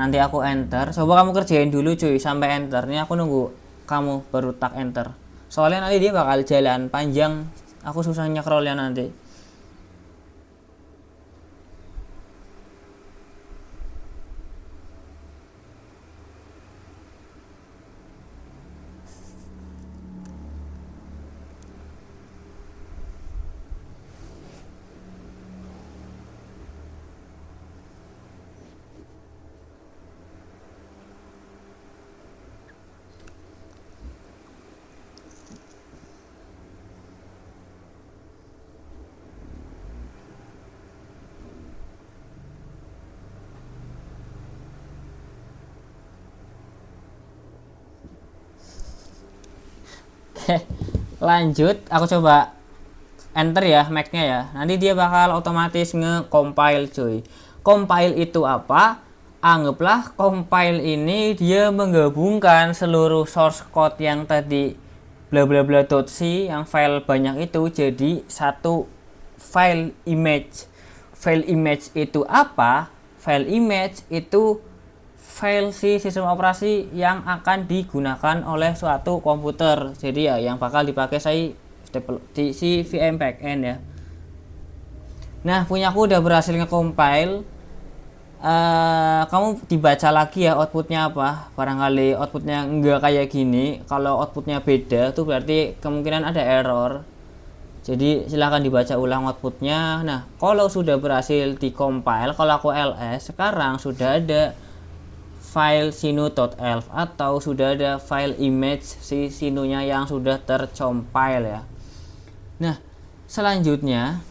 nanti aku enter. Coba kamu kerjain dulu cuy sampai enter. Ini aku nunggu kamu baru tak enter, soalnya nanti dia bakal jalan panjang, aku susah nyekrolnya nanti. Lanjut, aku coba enter ya make-nya ya. Nanti dia bakal otomatis nge-compile cuy. Compile itu apa? Anggaplah compile ini dia menggabungkan seluruh source code yang tadi bla bla bla.c yang file banyak itu jadi satu file image. File image itu apa? File image itu file si sistem operasi yang akan digunakan oleh suatu komputer. Jadi ya yang bakal dipakai saya di si VM backend ya. Nah, punyaku udah berhasil nge-compile. Kamu dibaca lagi ya outputnya apa. Barangkali outputnya enggak kayak gini. Kalau outputnya beda tuh berarti kemungkinan ada error. Jadi silahkan dibaca ulang outputnya. Nah, kalau sudah berhasil di-compile, kalau aku ls, sekarang sudah ada file sinu.elf atau sudah ada file image si sinunya yang sudah tercompile ya. Nah, selanjutnya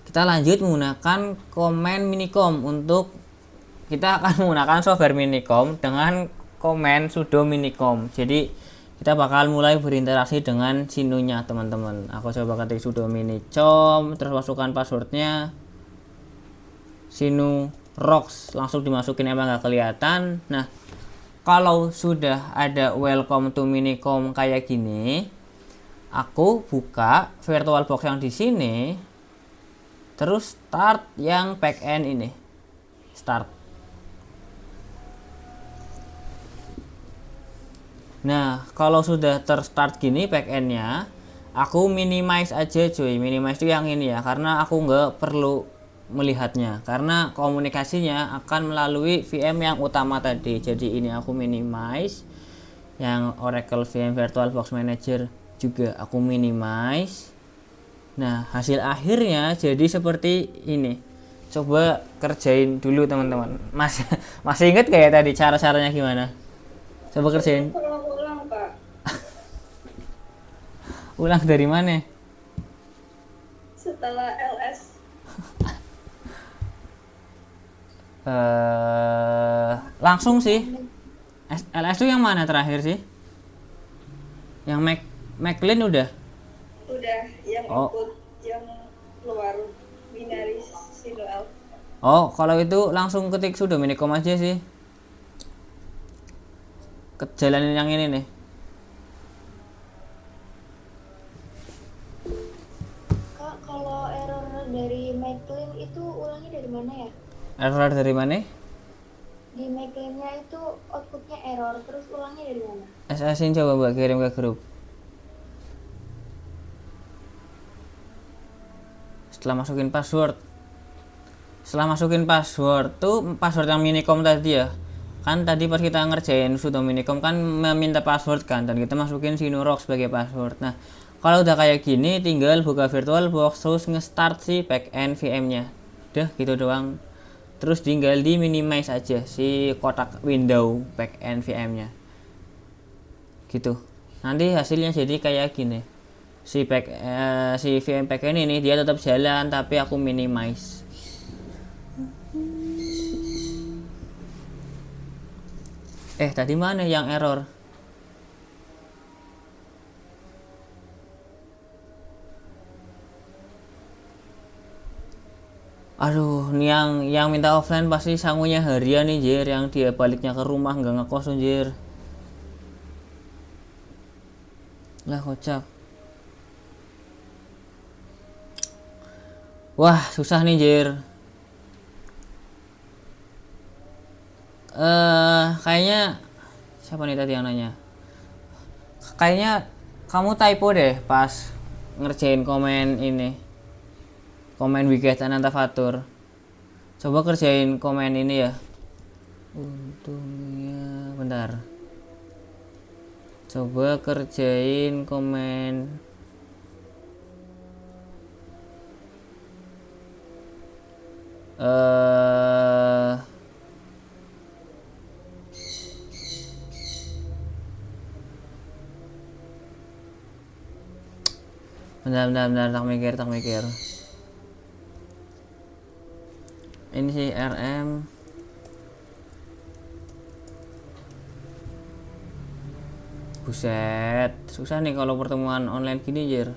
kita lanjut menggunakan command minicom. Untuk kita akan menggunakan software minicom dengan command sudo minicom. Jadi kita bakal mulai berinteraksi dengan sinunya teman-teman. Aku coba ketik sudo minicom, terus masukkan passwordnya sinu rocks, langsung dimasukin, emang nggak kelihatan. Nah, kalau sudah ada welcome to minicom kayak gini, aku buka VirtualBox yang di sini, terus start yang backend ini, start. Nah, kalau sudah terstart gini backendnya, aku minimize aja cuy. Minimize itu yang ini ya, karena aku nggak perlu melihatnya, karena komunikasinya akan melalui VM yang utama tadi. Jadi ini aku minimize, yang Oracle VM VirtualBox Manager juga aku minimize. Nah, hasil akhirnya jadi seperti ini. Coba kerjain dulu teman-teman. Masih inget kayak tadi cara-caranya gimana? Coba kerjain. Ulang Pak. Ulang dari mana? Setelah ls. Langsung sih. LS itu yang mana terakhir sih? Yang MacLean udah? Udah, yang Oh. output yang keluar binary sinu.elf. Oh, kalau itu langsung ketik sudo minicom aja sih. Jalanin yang ini nih. Kak, kalau error dari MacLean itu ulangnya dari mana ya? Error dari mana? Di MacLean-nya itu outputnya error, terus ulangnya dari mana? SS-in coba Mbak kirim ke grup. Setelah masukin password. Setelah masukin password tuh, password yang minicom tadi ya. Kan tadi pas kita ngerjain sudo minicom kan meminta password kan, dan kita masukin sinurocks sebagai password. Nah, kalau udah kayak gini tinggal buka VirtualBox terus nge-start si backend VM-nya. Udah gitu doang. Terus tinggal di minimize aja si kotak window backend VM-nya. Gitu. Nanti hasilnya jadi kayak gini. Si VM backend ini dia tetap jalan tapi aku minimize. Tadi mana yang error? Aduh, ini yang minta offline pasti sangunya harian nih Jir, yang dia baliknya ke rumah nggak ngekos Jir. Lah kocak. Wah, susah nih Jir. Kayaknya siapa nih tadi yang nanya? Kayaknya kamu typo deh pas ngerjain komen ini. Komen Wiget Anantafatur. Coba kerjain komen ini ya. Untungnya bentar. Coba kerjain komen bentar, tak mikir. Ini sih RM. Buset, susah nih kalau pertemuan online gini Jir.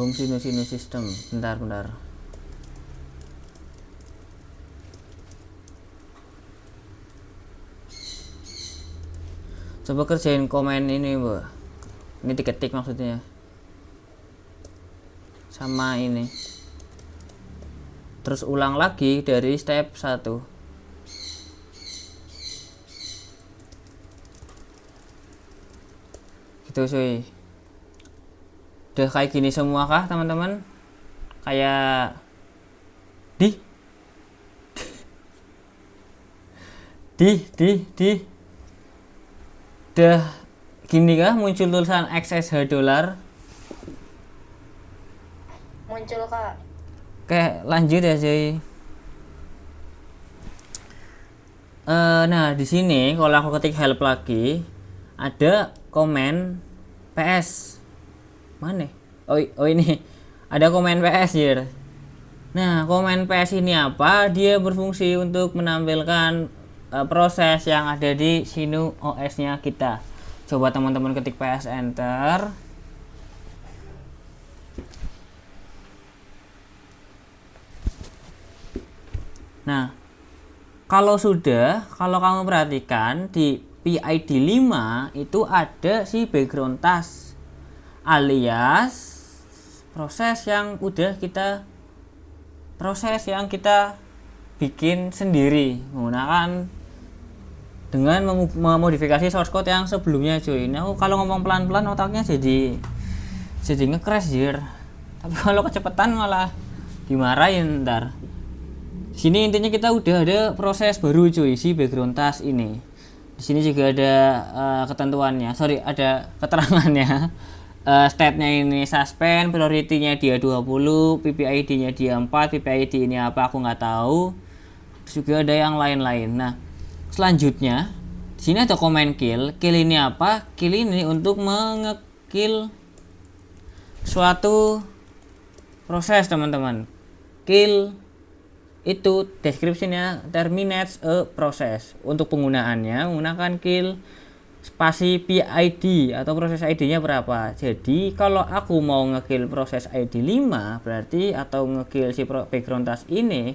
Home sinu system. Bentar. Coba kerjain komen ini, Bu. Ini diketik maksudnya. Sama ini. Terus ulang lagi dari step 1. gitu cuy. Udah kayak gini semua kah teman-teman? Kayak di udah gini kah muncul tulisan XSH dollar? Muncul Kak. Oke, lanjut ya cuy. Nah di sini kalau aku ketik help lagi ada komen PS mana? Oh ini ada komen PS ya. Nah komen PS ini apa? Dia berfungsi untuk menampilkan proses yang ada di Sinu OS nya kita. Coba teman-teman ketik PS enter. Nah kalau kamu perhatikan di PID 5 itu ada si background task alias proses yang kita bikin sendiri menggunakan dengan memodifikasi source code yang sebelumnya cuy. Nah, kalau ngomong pelan-pelan otaknya jadi nge-crash jir. Tapi kalau kecepatan malah dimarahin ntar. Sini intinya kita udah ada proses baru cuy, si background task ini. Di sini juga ada ketentuannya, ada keterangannya. State-nya ini suspend, priority-nya dia 20, PPID-nya dia 4, PPID ini apa aku nggak tahu. Terus juga ada yang lain-lain. Nah, selanjutnya di sini ada comment kill. Kill ini apa? Kill ini untuk mengekill suatu proses teman-teman. Kill itu deskripsinya terminates a process. Untuk penggunaannya menggunakan kill spasi PID atau proses ID-nya berapa. Jadi kalau aku mau ngekill proses ID 5 berarti atau ngekill si background task ini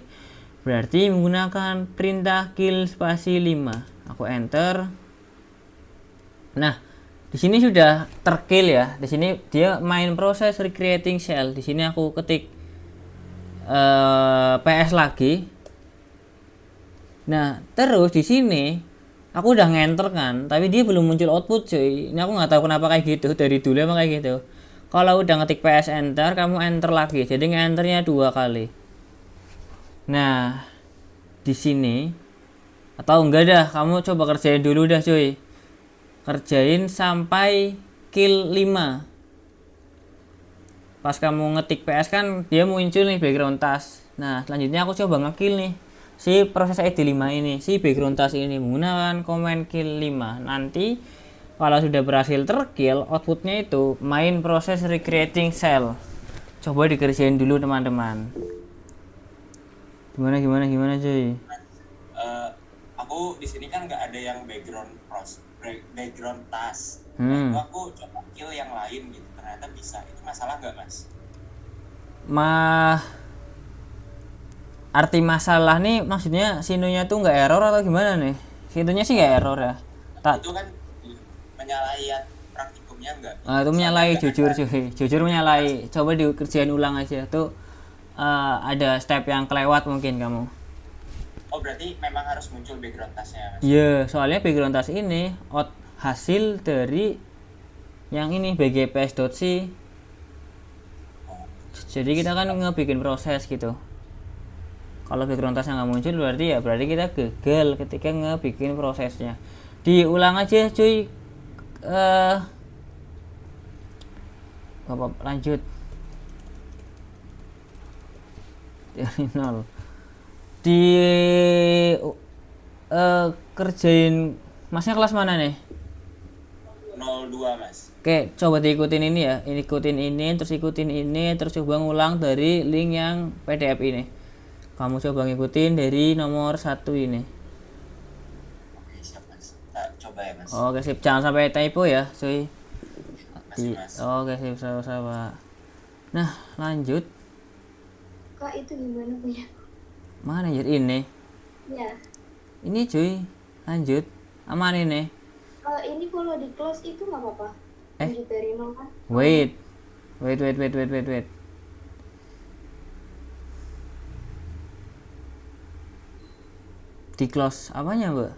berarti menggunakan perintah kill spasi 5. Aku enter. Nah, di sini sudah terkill ya. Di sini dia main proses recreating shell. Di sini aku ketik PS lagi. Nah, terus di sini aku udah ngenter kan, tapi dia belum muncul output cuy. Ini aku nggak tahu kenapa kayak gitu, dari dulu emang kayak gitu. Kalau udah ngetik PS enter, kamu enter lagi. Jadi ngenternya 2 kali. Nah, di sini atau enggak dah, kamu coba kerjain dulu dah cuy. Kerjain sampai kill 5. Pas kamu ngetik PS kan dia muncul nih background task. Nah selanjutnya aku coba ngekill nih si proses ID 5 ini, si background task ini menggunakan command kill 5. Nanti kalau sudah berhasil terkill, outputnya itu main proses recreating shell. Coba dikerjain dulu teman-teman. Gimana cuy? Aku di sini kan nggak ada yang background task. Aku coba kill yang lain gitu, ternyata bisa. Itu masalah nggak mas? Arti masalah nih maksudnya sinunya tuh nggak error atau gimana nih? Situnya sih nggak error ya. Itu kan menyalahi praktikumnya nggak? Itu menyalahi jujur menyalahi. Coba dikerjain ulang aja tuh. Ada step yang kelewat mungkin kamu. Oh berarti memang harus muncul background task-nya mas? Iya, soalnya background task ini hasil dari yang ini bgps.c. Jadi kita kan ngebikin proses gitu. Kalau background task nggak muncul berarti kita gagal ketika ngebikin prosesnya. Diulang aja cuy. Bapak lanjut dari 0. Kerjain masnya kelas mana nih? 02 mas. Oke, coba diikutin ini ya. Ikutin ini, terus ikutin ini, terus coba ngulang dari link yang PDF ini. Kamu coba ngikutin dari nomor 1 ini. Oke, siap mas. Coba ya mas. Oke, sip. Jangan sampai typo ya, cuy. Mas. Oke, sip, sama-sama. Nah, lanjut. Kak, itu gimana punya? Mana ya ini? Ya. Ini cuy, lanjut. Aman ini. Ini kalau di close itu nggak apa-apa. Lanjut dari 0 kan? Wait. Di close apanya, Mbak?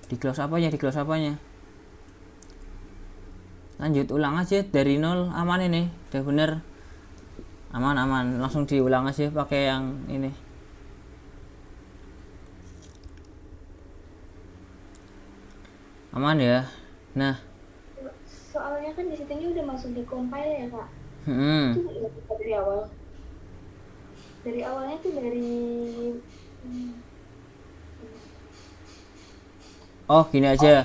Di close apanya? Lanjut, ulang aja dari nol. Aman ini, udah bener. Aman, langsung diulang aja pakai yang ini. Aman ya. Nah, soalnya kan di situ udah masuk di compile ya kak. hmm. Itu dari awal. Dari awalnya tuh dari Oh gini aja,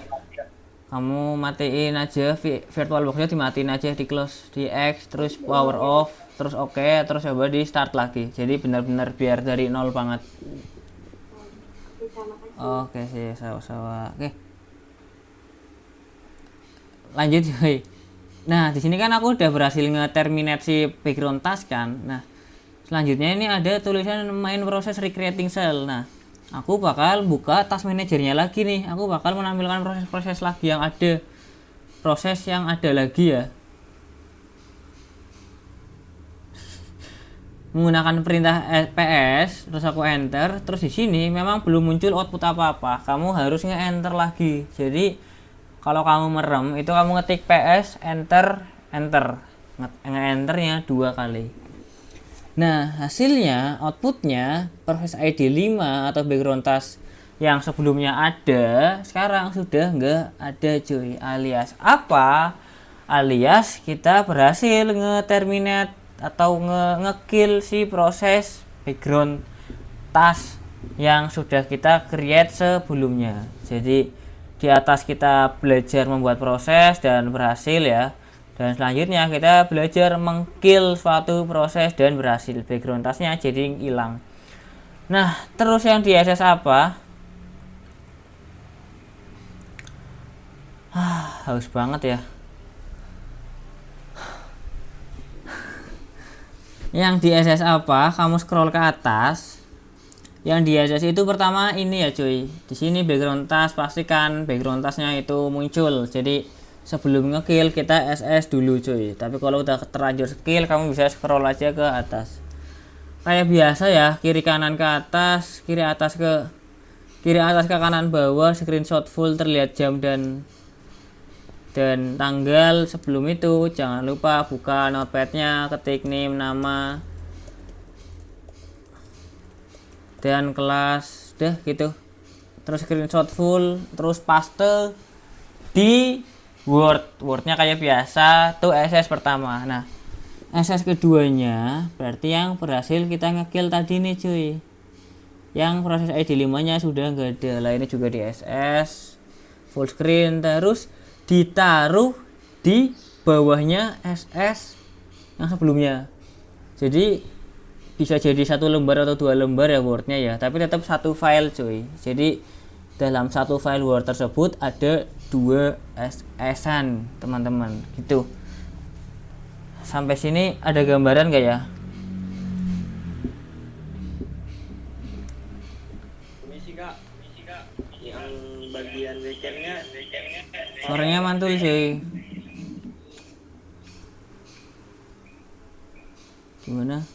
kamu matiin aja VirtualBox-nya, dimatiin aja, di close, di X, terus power off, terus oke, terus coba di start lagi. Jadi benar-benar biar dari nol banget. Oke sih, sama-sama. Oke, lanjut cuy. Nah di sini kan aku udah berhasil nge-terminate si background task kan. Nah selanjutnya ini ada tulisan main proses recreating cell. Nah aku bakal buka task manajernya lagi nih. Aku bakal menampilkan proses-proses lagi yang ada. Proses yang ada lagi ya. Menggunakan perintah PS, terus aku enter, terus di sini memang belum muncul output apa-apa. Kamu harus nge-enter lagi. Jadi kalau kamu merem itu kamu ngetik PS, enter. Nge-enternya 2 kali. Nah, hasilnya, outputnya, proses ID 5 atau background task yang sebelumnya ada, sekarang sudah nggak ada cuy. Alias apa? Alias kita berhasil nge-terminate atau nge-kill si proses background task yang sudah kita create sebelumnya. Jadi di atas kita belajar membuat proses dan berhasil ya. Dan selanjutnya kita belajar mengkill suatu proses dan berhasil, background tasknya jadi hilang. Nah terus yang di SS apa? Haus banget ya. Yang di SS apa? Kamu scroll ke atas. Yang di SS itu pertama ini ya cuy. Di sini background task, pastikan background tasknya itu muncul. Jadi sebelum ngekill kita SS dulu cuy. Tapi kalau udah terlanjur skill kamu bisa scroll aja ke atas. Kayak biasa ya, kiri kanan ke atas, kiri atas ke kanan bawah, screenshot full terlihat jam dan tanggal. Sebelum itu jangan lupa buka notepadnya, ketik name, nama dan kelas, deh gitu. Terus screenshot full, terus paste di Wordnya kayak biasa tuh SS pertama. Nah SS keduanya berarti yang berhasil kita ngekill tadi nih cuy. Yang proses ID 5 nya sudah nggak ada. Lah ini juga di SS full screen, terus ditaruh di bawahnya SS yang sebelumnya. Jadi bisa jadi 1 lembar atau 2 lembar ya Wordnya ya, tapi tetap satu file cuy. Jadi dalam satu file Word tersebut ada 2 SS-an teman-teman gitu. Sampai sini ada gambaran gak ya? Ini sih kak, yang bagian backendnya Suaranya mantul sih. Gimana?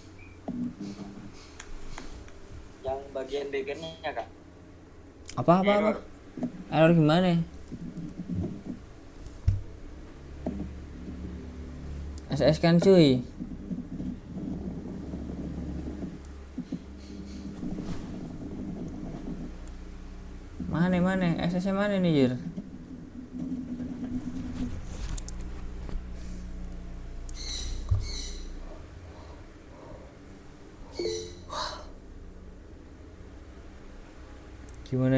yang bagian backendnya kak. Apa? Error gimana? SS kan cuy. Mana? SS-nya mana nih, Jir?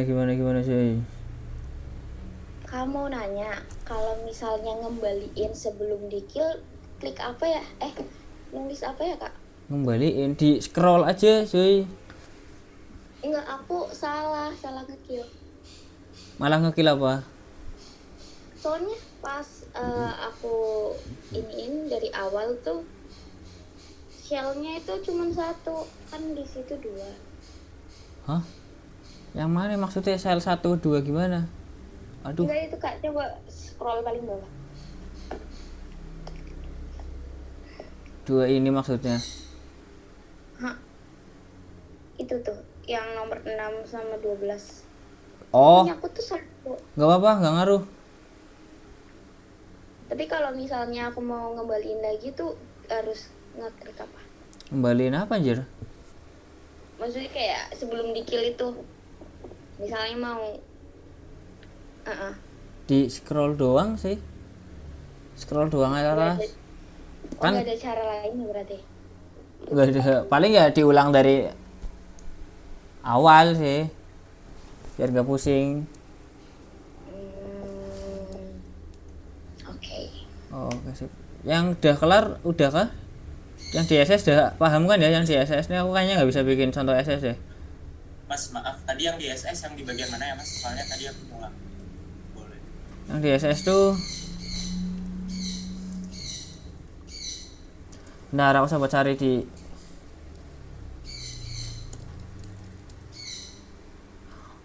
Gimana cuy? kamu nanya kalau misalnya ngembaliin sebelum di kill klik apa ya? Nulis apa ya kak? Ngembaliin, di scroll aja cuy. Enggak, aku salah nge-kill. Malah ngekill apa? Soalnya pas aku iniin dari awal tuh shellnya itu cuma 1, kan di situ 2. Hah? Yang mana maksudnya sel 1, 2 gimana? Aduh. Enggak itu kak, coba scroll paling bawah. 2 ini maksudnya. Hah. Itu tuh yang nomor 6 sama 12. Oh, Punya aku tuh satu. nggak apa-apa, nggak ngaruh. Tapi kalau misalnya aku mau ngembaliin lagi tuh harus ngeklik apa? Kembaliin apa anjir? Maksudnya kayak sebelum di-kill itu, misalnya mau, Di scroll doang sih. Scroll doang nggak aja. ada, Kan nggak ada cara lain ya berarti. nggak ada, paling ya diulang dari awal sih. Biar nggak pusing. Oke. Oh, oke sip. Yang udah kelar, udah kah? Yang di SS udah paham kan ya? Yang di SS ini aku kayaknya nggak bisa bikin contoh SS deh. Mas maaf, tadi yang di SS yang di bagian mana ya mas? Soalnya tadi aku ngulang. Boleh. Yang di SS tuh, nah aku coba cari di,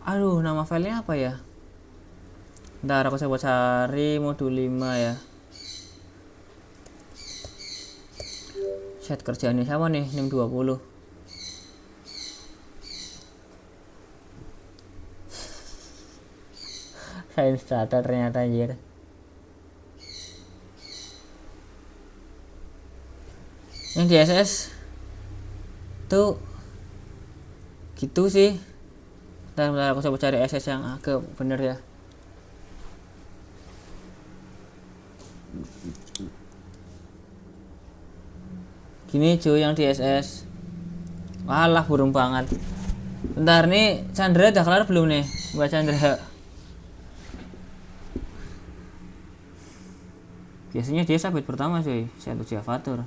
aduh nama filenya apa ya? Ntar aku coba cari modul 5 ya. Set kerjaannya siapa nih? 620. Sains data ternyata anjir. Yang di SS tuh gitu sih. Bentar, aku coba cari SS yang agak bener ya. Gini cuy yang di SS. Walah burung banget. Bentar nih, Chandra udah kelar belum nih? Mbak Chandra. Biasanya dia sabit pertama cuy, satu Javatur.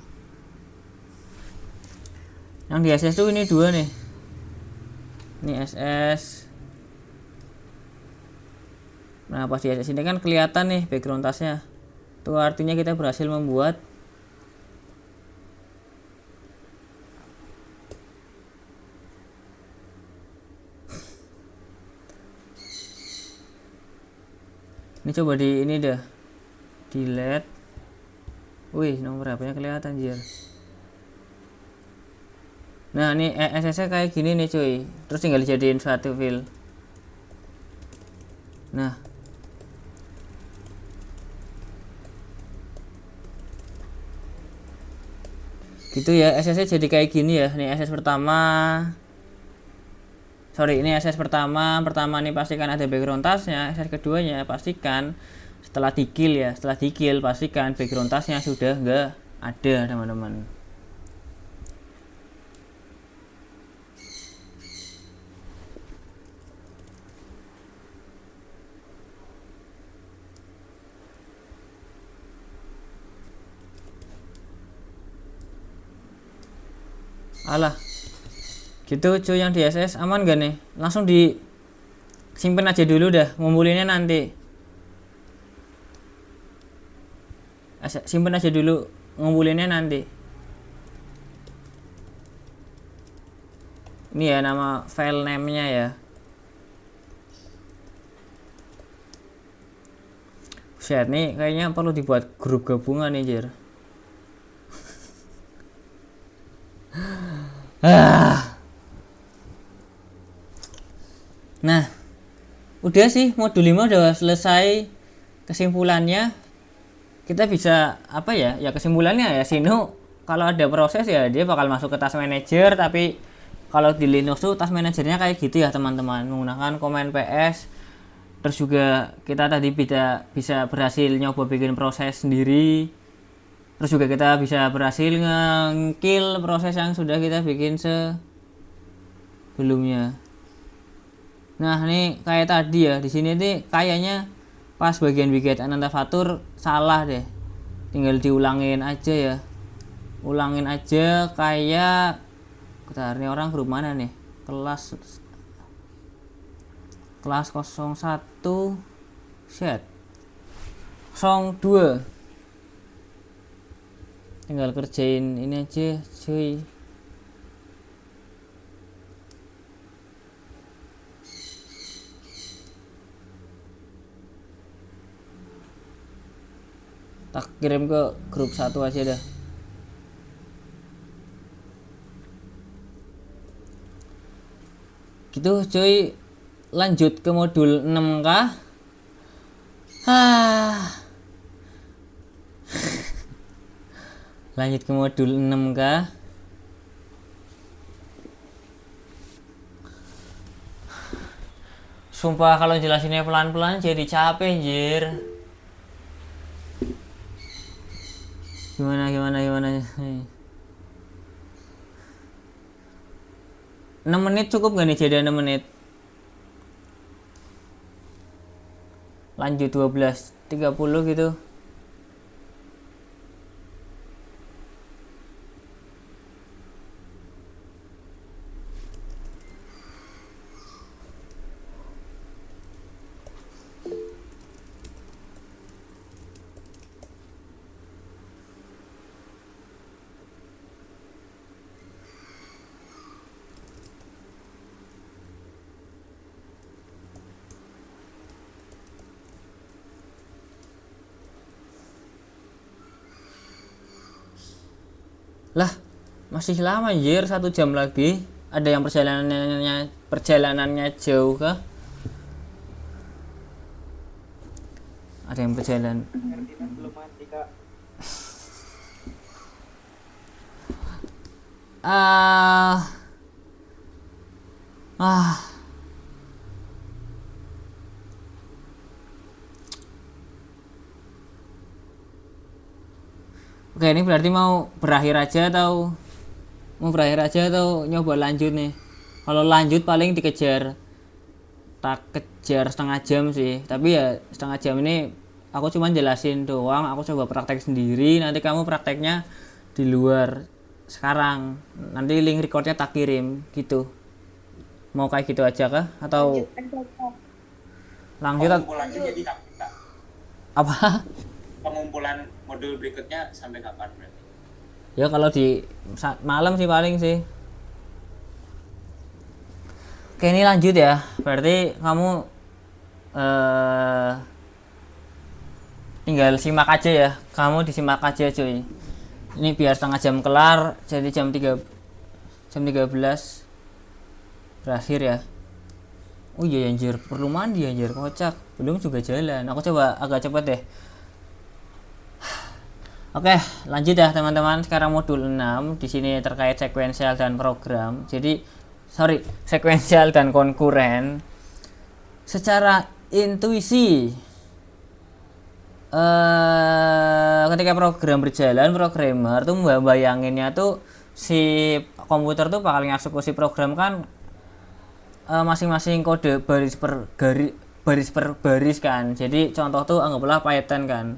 Yang di SS tuh ini dua nih. Ini SS. Nah pas di SS ini kan kelihatan nih background tasnya. Itu artinya kita berhasil membuat ini, coba di ini dah, delete. Wih nomor HP nya kelihatan anjir. Nah ini SS nya kayak gini nih cuy, terus tinggal dijadiin suatu file. Nah gitu ya, SS nya jadi kayak gini ya. Ini SS pertama, sorry ini SS pertama nih pastikan ada background tasnya. SS keduanya pastikan setelah di-kill ya, setelah di-kill pastikan background tasnya sudah enggak ada teman-teman. Alah gitu cuy, yang di SS aman gak nih? Langsung disimpan aja dulu dah, ngumpulinnya nanti. Simpen aja dulu, ngumpulinnya nanti. Ini ya nama file name nya ya. Buset nih kayaknya perlu dibuat grup gabungan nih jir. Nah udah sih modul 5 udah selesai. Kesimpulannya kita bisa apa ya, ya kesimpulannya ya Sino kalau ada proses ya dia bakal masuk ke task manager. Tapi kalau di Linux tuh task manajernya kayak gitu ya teman-teman, menggunakan command PS. Terus juga kita tadi bisa berhasil nyoba bikin proses sendiri. Terus juga kita bisa berhasil nge-kill proses yang sudah kita bikin sebelumnya. Nah ini kayak tadi ya, di sini nih kayaknya pas bagian biget Anantavatur salah deh. Tinggal diulangin aja ya. Ulangin aja kayak, bentar nih orang grup mana nih? Kelas 01 set 02. Tinggal kerjain ini aja cuy. Tak kirim ke grup 1 aja dah. Gitu cuy, lanjut ke modul 6 kah? Lanjut ke modul 6 kah? Sumpah kalau jelasinnya pelan-pelan jadi capek anjir. Gimana 6 menit cukup gak nih jadi 6 menit? Lanjut 12:30 gitu. Lah, masih lama anjir, 1 jam lagi. Ada yang perjalanannya jauh kah? Ada yang perjalanan. Belum mati, Kak. Oke, ini berarti mau berakhir aja atau nyoba lanjut nih? Kalau lanjut paling dikejar, tak kejar setengah jam sih. Tapi ya setengah jam ini aku cuma jelasin doang. Aku coba praktek sendiri. Nanti kamu prakteknya di luar sekarang. Nanti link recordnya tak kirim gitu. Mau kayak gitu aja kah? Atau lanjut? Pengumpulannya jadi kapan, Kak? Apa? Pengumpulan modul berikutnya sampai kapan berarti? Ya kalau di malam sih paling sih. Oke, ini lanjut ya. Berarti kamu tinggal simak aja ya. Kamu disimak aja cuy. Ini biar setengah jam kelar, jadi jam 13 berakhir ya. Oh iya anjir, perlu mandi anjir, kocak. Belum juga jalan. Aku coba agak cepet deh. Oke, lanjut ya teman-teman. Sekarang modul 6 di sini terkait sekuensial dan program. Jadi, sekuensial dan konkuren. Secara intuisi, ketika program berjalan, programmer tuh bayanginnya tuh si komputer tuh bakal ngeksekusi program kan masing-masing kode baris per baris kan. Jadi contoh tuh anggaplah Python kan.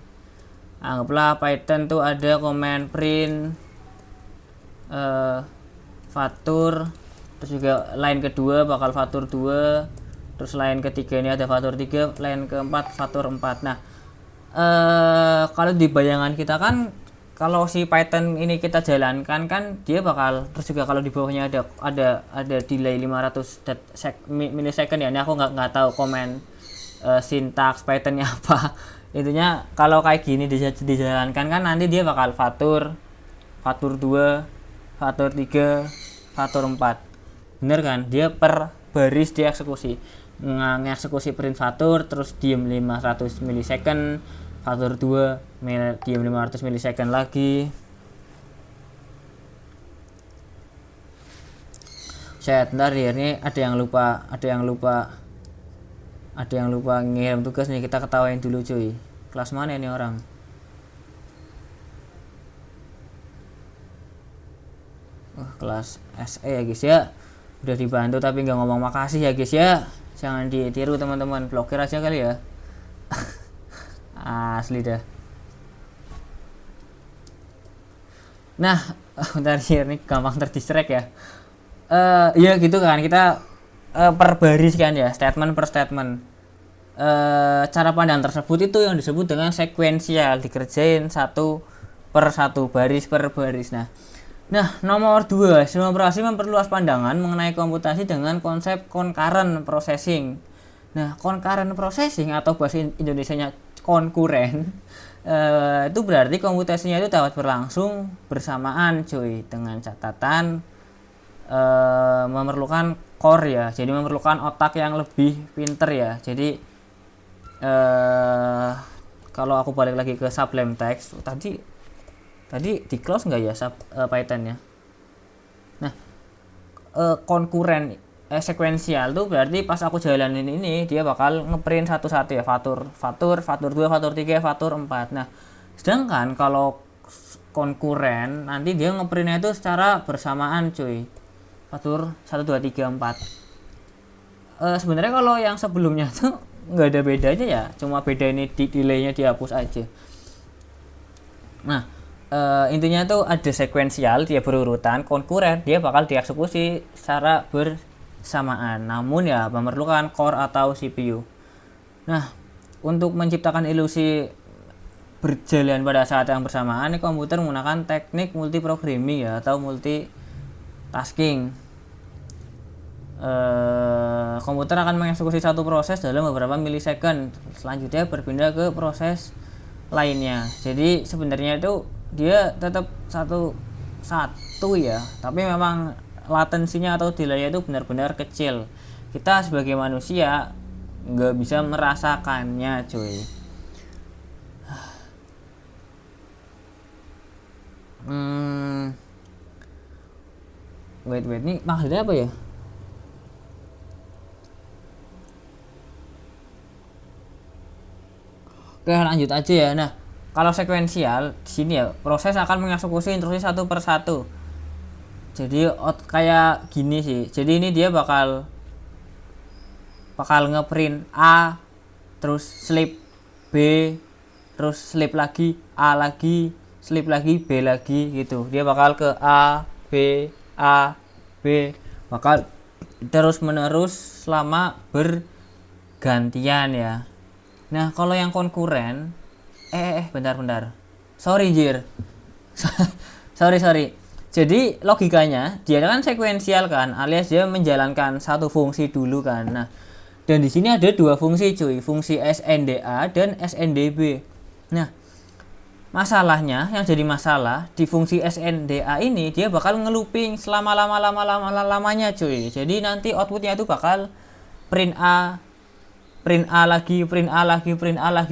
Anggaplah Python tuh ada command print fatur, terus juga line kedua bakal fatur 2, terus line ketiga ini ada fatur 3, line keempat fatur 4. Nah, kalau di bayangan kita kan kalau si Python ini kita jalankan kan dia bakal, terus juga kalau di bawahnya ada delay 500 milisecond ya. Ini aku nggak tahu komen sintaks Pythonnya apa. Intinya kalau kayak gini dijalankan kan nanti dia bakal fatur 2, fatur 3, fatur 4. Bener kan? Dia per baris dia eksekusi. Ngeksekusi print fatur terus diem 500 milisecond, fatur 2 diem 500 milisecond lagi. Ntar ya, ini ada yang lupa ngirim tugas nih, kita ketawain dulu cuy. Kelas mana ini orang? Kelas SE ya guys ya. Udah dibantu tapi nggak ngomong makasih ya guys ya. Jangan ditiru teman-teman, blokir aja kali ya. Asli dah. Nah, bentar ini gampang terdistract ya. Ya gitu kan, kita per baris kan ya, statement per statement. Cara pandang tersebut itu yang disebut dengan sekuensial, dikerjain satu per satu, baris per baris. Nah, nomor 2, sistem operasi memperluas pandangan mengenai komputasi dengan konsep concurrent processing. Nah, concurrent processing atau bahasa Indonesianya konkuren, itu berarti komputasinya itu dapat berlangsung bersamaan cuy, dengan catatan memerlukan core ya, jadi memerlukan otak yang lebih pinter ya. Jadi kalau aku balik lagi ke Sublime Text, tadi di close nggak ya Python-nya? Nah, konkuren sekuensial tuh berarti pas aku jalanin ini dia bakal ngeprint satu-satu ya, fatur 2, fatur 3, fatur 4. Nah, sedangkan kalau konkuren nanti dia ngeprintnya itu secara bersamaan cuy, fatur 1, 2, 3, 4. Sebenarnya kalau yang sebelumnya tuh nggak ada bedanya ya, cuma beda ini delaynya dihapus aja. Nah, intinya tuh ada sekuensial, dia berurutan. Konkuren dia bakal dieksekusi secara bersamaan, namun ya memerlukan core atau CPU. Nah, untuk menciptakan ilusi berjalan pada saat yang bersamaan, ini komputer menggunakan teknik multiprogramming ya, atau multitasking. Komputer akan mengeksekusi satu proses dalam beberapa milisecond, selanjutnya berpindah ke proses lainnya. Jadi sebenarnya itu dia tetap satu ya, tapi memang latensinya atau delaynya itu benar-benar kecil. Kita sebagai manusia nggak bisa merasakannya cuy. Wait nih maksudnya apa ya? Oke, lanjut aja ya. Nah, kalau sekuensial di sini ya, proses akan mengeksekusi instruksi satu per satu. Jadi kayak gini sih. Jadi ini dia bakal ngeprint A, terus slip B, terus slip lagi A lagi, slip lagi B lagi gitu. Dia bakal ke A, B, bakal terus menerus selama bergantian ya. Nah, kalau yang konkuren bentar. Sorry, Jir. sorry. Jadi logikanya dia kan sekuensial kan, alias dia menjalankan satu fungsi dulu kan. Nah, dan di sini ada dua fungsi cuy, fungsi SNDA dan SNDB. Nah, masalahnya yang jadi masalah di fungsi SNDA ini dia bakal ngelooping selama lamanya cuy. Jadi nanti outputnya itu bakal print A lagi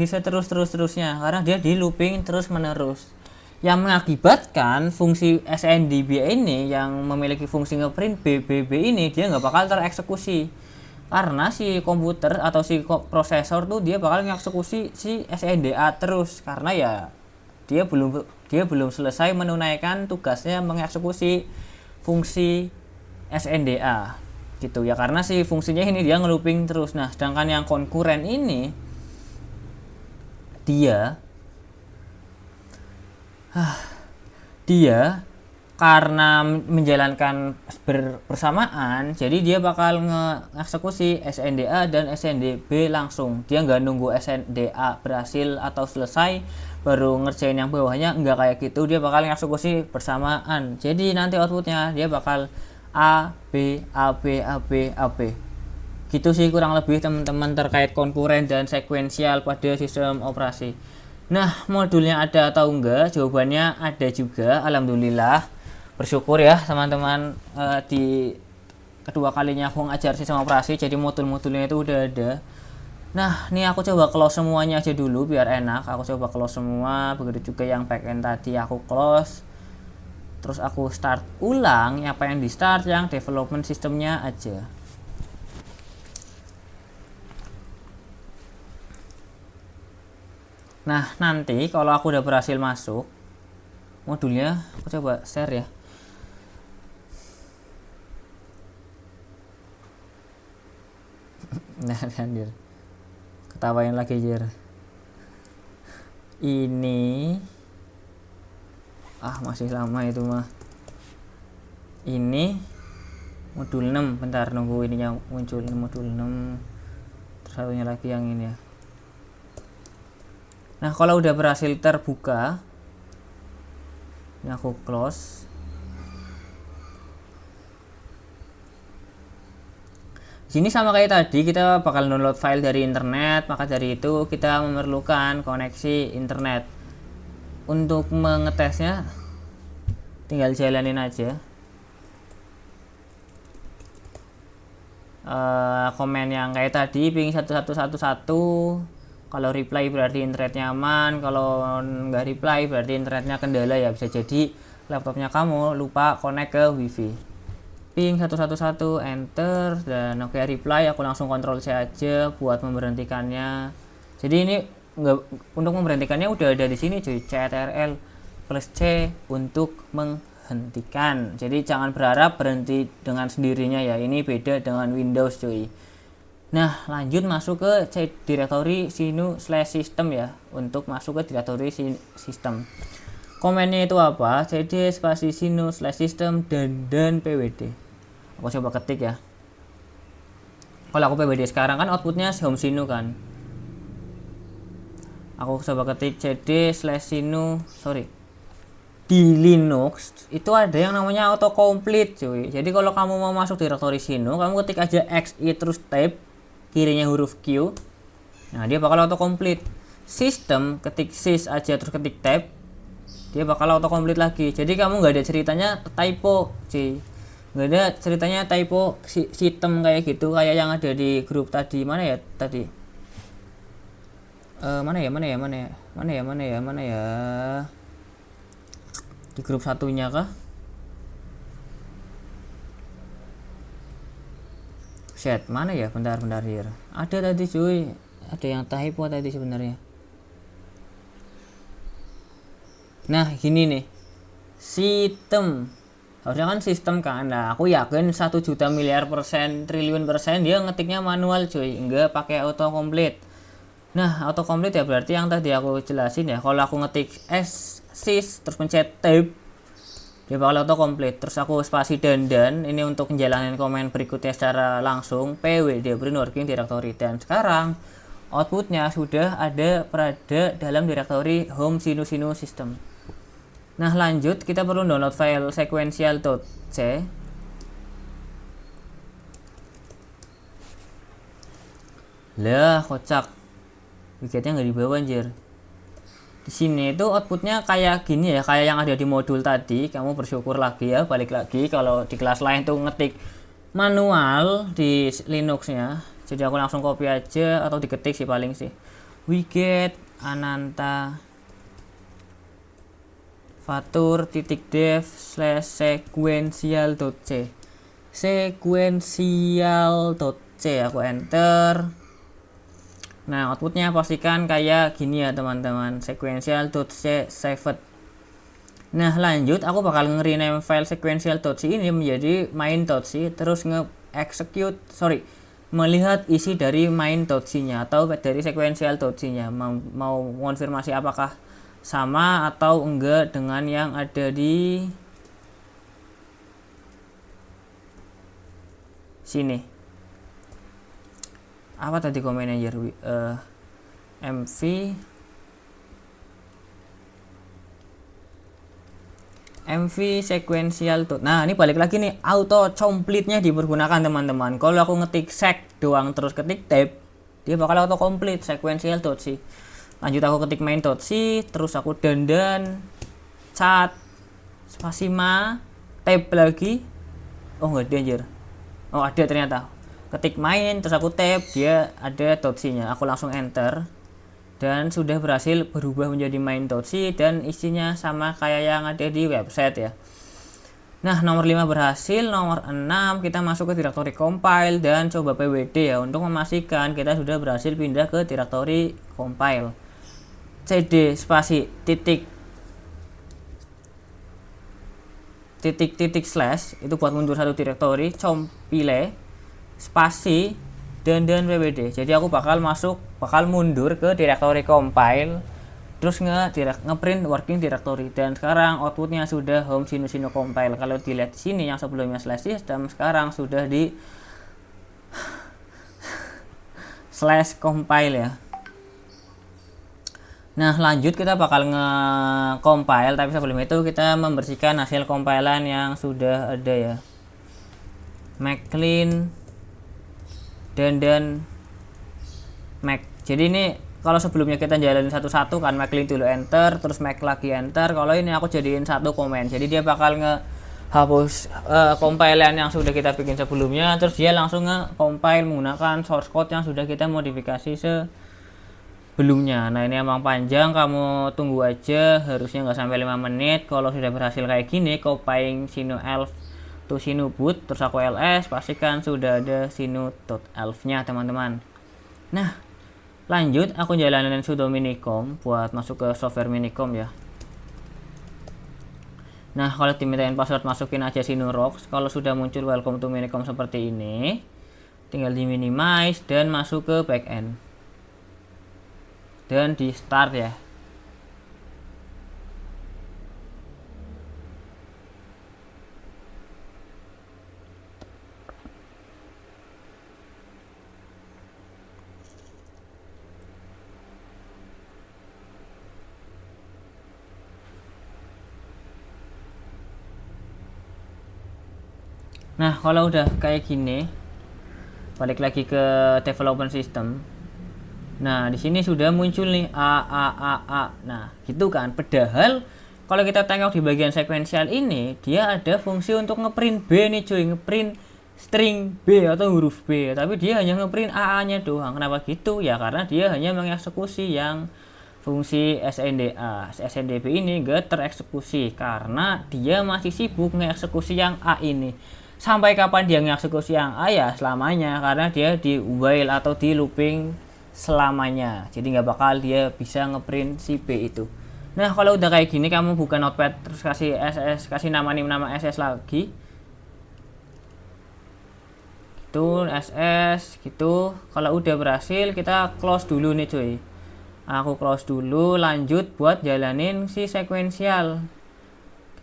seterusnya karena dia di looping terus menerus, yang mengakibatkan fungsi SNDB ini yang memiliki fungsi ngeprint BBB ini dia nggak bakal tereksekusi karena si komputer atau si prosesor tuh dia bakal mengeksekusi si SNDA terus, karena ya dia belum selesai menunaikan tugasnya mengeksekusi fungsi SNDA gitu ya, karena si fungsinya ini dia ngelooping terus. Nah, sedangkan yang konkuren ini dia karena menjalankan bersamaan, jadi dia bakal ngeksekusi SNDA dan SNDB langsung. Dia nggak nunggu SNDA berhasil atau selesai baru ngerjain yang bawahnya, nggak kayak gitu. Dia bakal ngeksekusi bersamaan. Jadi nanti outputnya dia bakal A, B. Gitu sih kurang lebih teman-teman terkait konkuren dan sekuensial pada sistem operasi. Nah, modulnya ada atau enggak? Jawabannya ada juga, alhamdulillah. Bersyukur ya teman-teman, di kedua kalinya aku ngajar sistem operasi, jadi modul-modulnya itu udah ada. Nah, ini aku coba close semuanya aja dulu biar enak. Aku coba close semua, begitu juga yang backend tadi aku close. Terus aku start ulang, apa yang di start, yang development sistemnya aja. Nah, nanti kalau aku udah berhasil masuk modulnya, aku coba share ya. Nah, anjir. Ketawain lagi, Jir. Ini masih lama itu mah. Ini modul 6, bentar nunggu ininya muncul, modul 6. Terus satunya lagi yang ini ya. Nah, kalau udah berhasil terbuka, ini aku close. Sini sama kayak tadi, kita bakal download file dari internet, maka dari itu kita memerlukan koneksi internet. Untuk mengetesnya tinggal jalanin aja. komen yang kayak tadi ping 1111. Kalau reply berarti internetnya aman, kalau nggak reply berarti internetnya kendala ya, bisa jadi laptopnya kamu lupa connect ke wifi. Ping 111 enter, dan oke reply, aku langsung kontrol C aja buat memberhentikannya. Jadi ini untuk memberhentikannya udah ada di sini cuy, CTRL plus C untuk menghentikan. Jadi jangan berharap berhenti dengan sendirinya ya, ini beda dengan Windows cuy. Nah lanjut masuk ke directory sinu/system ya, untuk masuk ke directory system. Komennya itu apa? cd spasi sinu/system dan pwd. Aku coba ketik ya. Kalau aku pwd sekarang kan outputnya home sinu kan. Aku coba ketik cd/sinu, di Linux itu ada yang namanya autocomplete cuy. Jadi kalau kamu mau masuk directory sinu, kamu ketik aja xi terus tab, kirinya huruf Q. Nah, dia bakal autocomplete. Sistem ketik sys aja terus ketik tab, dia bakal autocomplete lagi. Jadi kamu nggak ada ceritanya typo cuy. Nggak ada ceritanya typo sistem kayak gitu, kayak yang ada di grup tadi. Mana ya tadi? Mana ya di grup satunya kah? Set mana ya, bentar here. Ada tadi cuy, ada yang typo tadi sebenarnya. Nah gini nih, sistem harusnya kan sistem kan. Nah aku yakin 1 juta miliar persen triliun persen dia ngetiknya manual cuy, enggak pakai autocomplete. Nah autocomplete ya berarti yang tadi aku jelasin ya, kalau aku ngetik sys terus pencet tab, dia bakal autocomplete. Terus aku spasi dan ini untuk menjalani komen berikutnya secara langsung, pwd print working directory. Dan sekarang outputnya sudah ada berada dalam directory home sinu system. Nah lanjut, kita perlu download file sequential.c. Lah kocak, wiketnya nggak dibawa anjir. Di sini itu outputnya kayak gini ya, kayak yang ada di modul tadi. Kamu bersyukur lagi ya, balik lagi kalau di kelas lain tuh ngetik manual di Linuxnya. Jadi aku langsung copy aja atau diketik sih paling sih. Wiget ananta fatur.dev/sequential.c sequential.c, aku enter. Nah outputnya pastikan kayak gini ya teman-teman, sequential.c saved. Nah lanjut, aku bakal nge-rename file sequential.c ini menjadi main.c, terus melihat isi dari main.c nya atau dari sequential.c nya, mau konfirmasi apakah sama atau enggak dengan yang ada di sini. Apa tadi komennya mv sequential. Nah ini balik lagi nih, auto complete nya dipergunakan teman-teman. Kalau aku ngetik sec doang terus ketik tab, dia bakal auto complete sequential.c. Lanjut aku ketik main.c, terus aku dandan cat spasima tab lagi. Oh nggak ada anjir, oh ada ternyata. Ketik main terus aku tab, dia ada .c nya, aku langsung enter dan sudah berhasil berubah menjadi main.c dan isinya sama kayak yang ada di website ya. Nah nomor 5 berhasil. Nomor 6 kita masuk ke directory compile dan coba pwd ya, untuk memastikan kita sudah berhasil pindah ke directory compile. cd spasi titik slash itu buat mundur satu directory, compile spasi dan pwd. Jadi aku bakal mundur ke directory compile, terus ngeprint working directory. Dan sekarang outputnya sudah home sinu compile. Kalau dilihat di sini yang sebelumnya slash system, sekarang sudah di slash compile ya. Nah lanjut, kita bakal nge-compile, tapi sebelum itu kita membersihkan hasil compilan yang sudah ada ya. Make clean dan make. Jadi ini kalau sebelumnya kita jalanin satu-satu kan, make clean dulu enter, terus make lagi enter. Kalau ini aku jadiin satu komen, jadi dia bakal hapus compilan yang sudah kita bikin sebelumnya, terus dia langsung nge-compile menggunakan source code yang sudah kita modifikasi sebelumnya. Nah ini emang panjang, kamu tunggu aja, harusnya nggak sampai 5 menit. Kalau sudah berhasil kayak gini, copying sino.elf to sino.boot, terus aku ls, pastikan sudah ada sino.elf nya teman-teman. Nah lanjut, aku jalanin sudo minicom buat masuk ke software minicom ya. Nah kalau dimintain password, masukin aja sino.rocks. Kalau sudah muncul welcome to minicom seperti ini, tinggal di minimize dan masuk ke backend dan di start ya. Nah kalau udah kayak gini, balik lagi ke development system. Nah di sini sudah muncul nih a. Nah gitu kan. Padahal kalau kita tengok di bagian sekuensial ini, dia ada fungsi untuk ngeprint B nih cuy, ngeprint string B atau huruf B, tapi dia hanya ngeprint a nya doang. Kenapa gitu? Ya karena dia hanya mengeksekusi yang fungsi SNDA. SNDB ini gak tereksekusi karena dia masih sibuk ngeksekusi yang A ini. Sampai kapan dia ngeksekusi yang A? Ya selamanya, karena dia di while atau di looping selamanya. Jadi nggak bakal dia bisa ngeprint si B itu. Nah kalau udah kayak gini, kamu buka notepad terus kasih SS, kasih nama SS lagi. Itu SS gitu. Kalau udah berhasil, kita close dulu nih cuy. Aku close dulu, lanjut buat jalanin si sekuensial.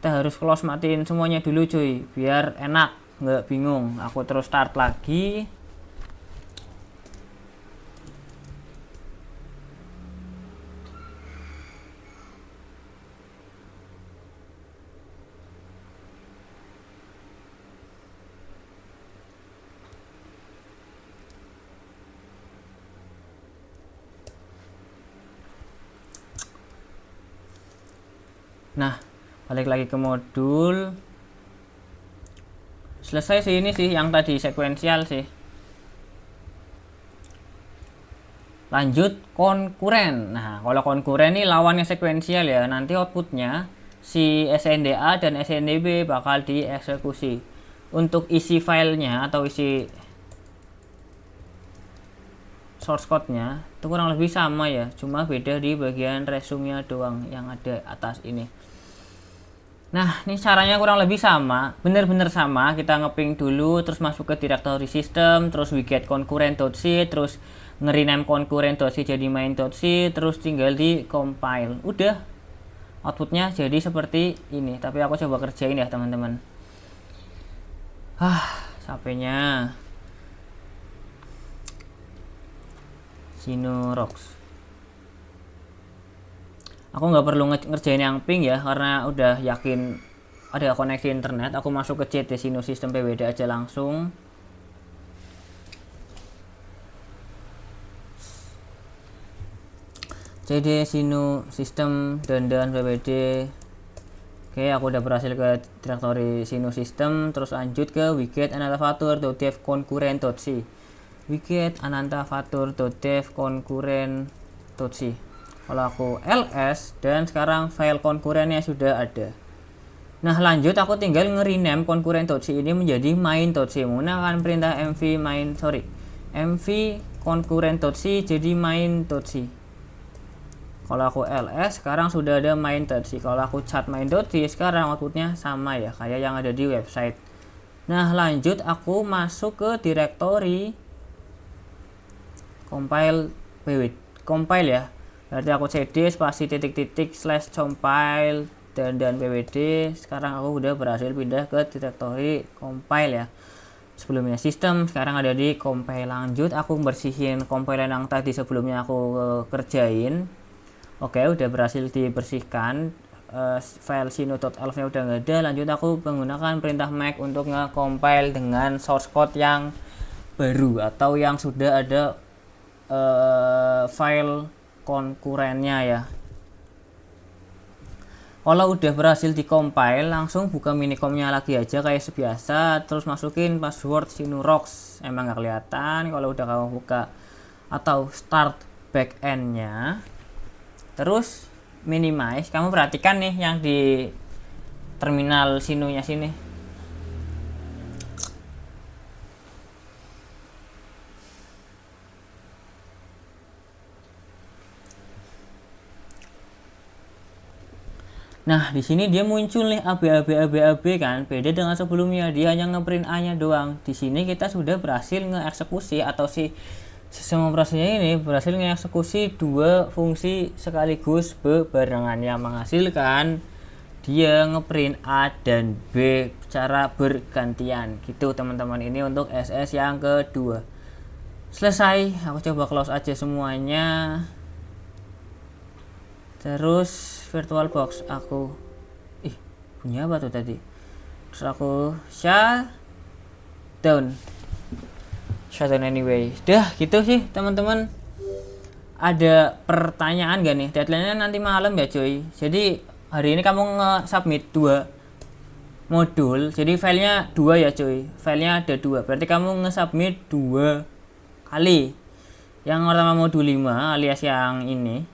Kita harus close, matiin semuanya dulu cuy, biar enak, nggak bingung. Aku terus start lagi. Nah balik lagi ke modul. Selesai sih ini sih yang tadi sekuensial sih. Lanjut konkuren. Nah kalau konkuren ini lawannya sekuensial ya. Nanti outputnya si SNDA dan SNDB bakal dieksekusi. Untuk isi filenya atau isi source code-nya itu kurang lebih sama ya, cuma beda di bagian resume-nya doang yang ada atas ini. Nah ini caranya kurang lebih sama, bener-bener sama. Kita ngeping dulu, terus masuk ke directory system, terus we get concurrent.c, terus nge-rename concurrent.c jadi main.c, terus tinggal di compile. Udah, outputnya jadi seperti ini. Tapi aku coba kerjain ya teman-teman. Capeknya. sino.rocks. Aku nggak perlu ngerjain yang ping ya, karena udah yakin ada koneksi internet. Aku masuk ke cd sino sistem pwd aja langsung. cd sino sistem dan pwd. Oke, aku udah berhasil ke directory sino system, terus lanjut ke wiget anantavatur.dev concurrent.c. wiget anantavatur.dev concurrent.c. Kalau aku ls, dan sekarang file konkurennya sudah ada. Nah lanjut, aku tinggal nge-rename concurrent.c ini menjadi main.c menggunakan perintah mv concurrent.c jadi main.c. Kalau aku ls, sekarang sudah ada main.c. Kalau aku cat main.c, sekarang outputnya sama ya kayak yang ada di website. Nah lanjut, aku masuk ke directory compile ya. Berarti aku cd spasi titik-titik / compile dan pwd. Sekarang aku udah berhasil pindah ke directory compile ya. Sebelumnya sistem, sekarang ada di compile. Lanjut, aku bersihin compiler yang tadi sebelumnya aku kerjain. Oke, udah berhasil dibersihkan. File sino.elf nya udah nggak ada. Lanjut, aku menggunakan perintah make untuk nge-compile dengan source code yang baru atau yang sudah ada file konkurennya ya. Kalau udah berhasil di-compile, langsung buka minicomnya lagi aja kayak sebiasa, terus masukin password Sinurox. Emang nggak kelihatan kalau udah kamu buka, atau start backendnya. Terus minimize, kamu perhatikan nih yang di terminal Sinunya sini. Nah, di sini dia muncul nih AB kan. Beda dengan sebelumnya, dia hanya ngeprint A-nya doang. Di sini kita sudah berhasil ngeeksekusi, atau si sistem operasinya ini berhasil ngeeksekusi dua fungsi sekaligus bebarengan yang menghasilkan dia ngeprint A dan B secara bergantian. Gitu teman-teman, ini untuk SS yang kedua. Selesai, aku coba close aja semuanya. Terus VirtualBox aku bunyi apa tuh tadi, terus aku shutdown anyway. Dah gitu sih teman-teman. Ada pertanyaan gak nih? Deadline-nya nanti malam ya cuy. Jadi hari ini kamu nge-submit 2 modul, jadi filenya 2 ya cuy, filenya ada 2, berarti kamu nge-submit 2 kali. Yang pertama modul 5 alias yang ini,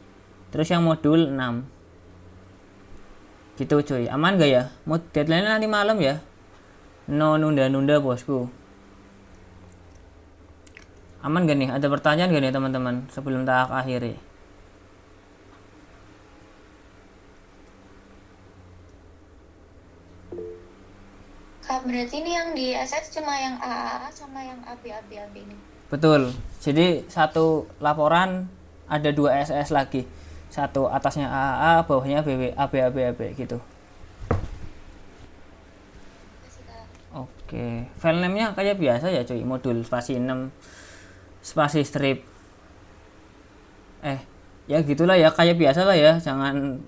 terus yang modul 6 gitu cuy. Aman gak ya? Deadline nanti malam ya, no nunda-nunda bosku. Aman gak nih? Ada pertanyaan gak nih teman-teman sebelum tak akhiri? Kak, berarti ini yang di SS cuma yang AAA sama yang AB ini? Betul, jadi satu laporan ada 2 SS lagi, satu atasnya AAA, bawahnya AB gitu. Oke, file name-nya kayak biasa ya cuy, modul spasi 6 spasi strip. Ya gitulah ya, kayak biasa lah ya, jangan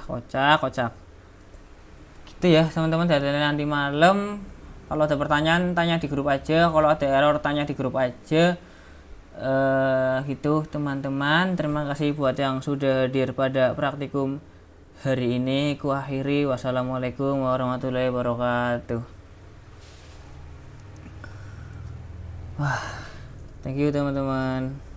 kocak gitu ya teman-teman. Dari nanti malam kalau ada pertanyaan tanya di grup aja, kalau ada error tanya di grup aja. Gitu teman-teman, terima kasih buat yang sudah hadir pada praktikum hari ini. Ku akhiri, wassalamualaikum warahmatullahi wabarakatuh. Wah, thank you teman-teman.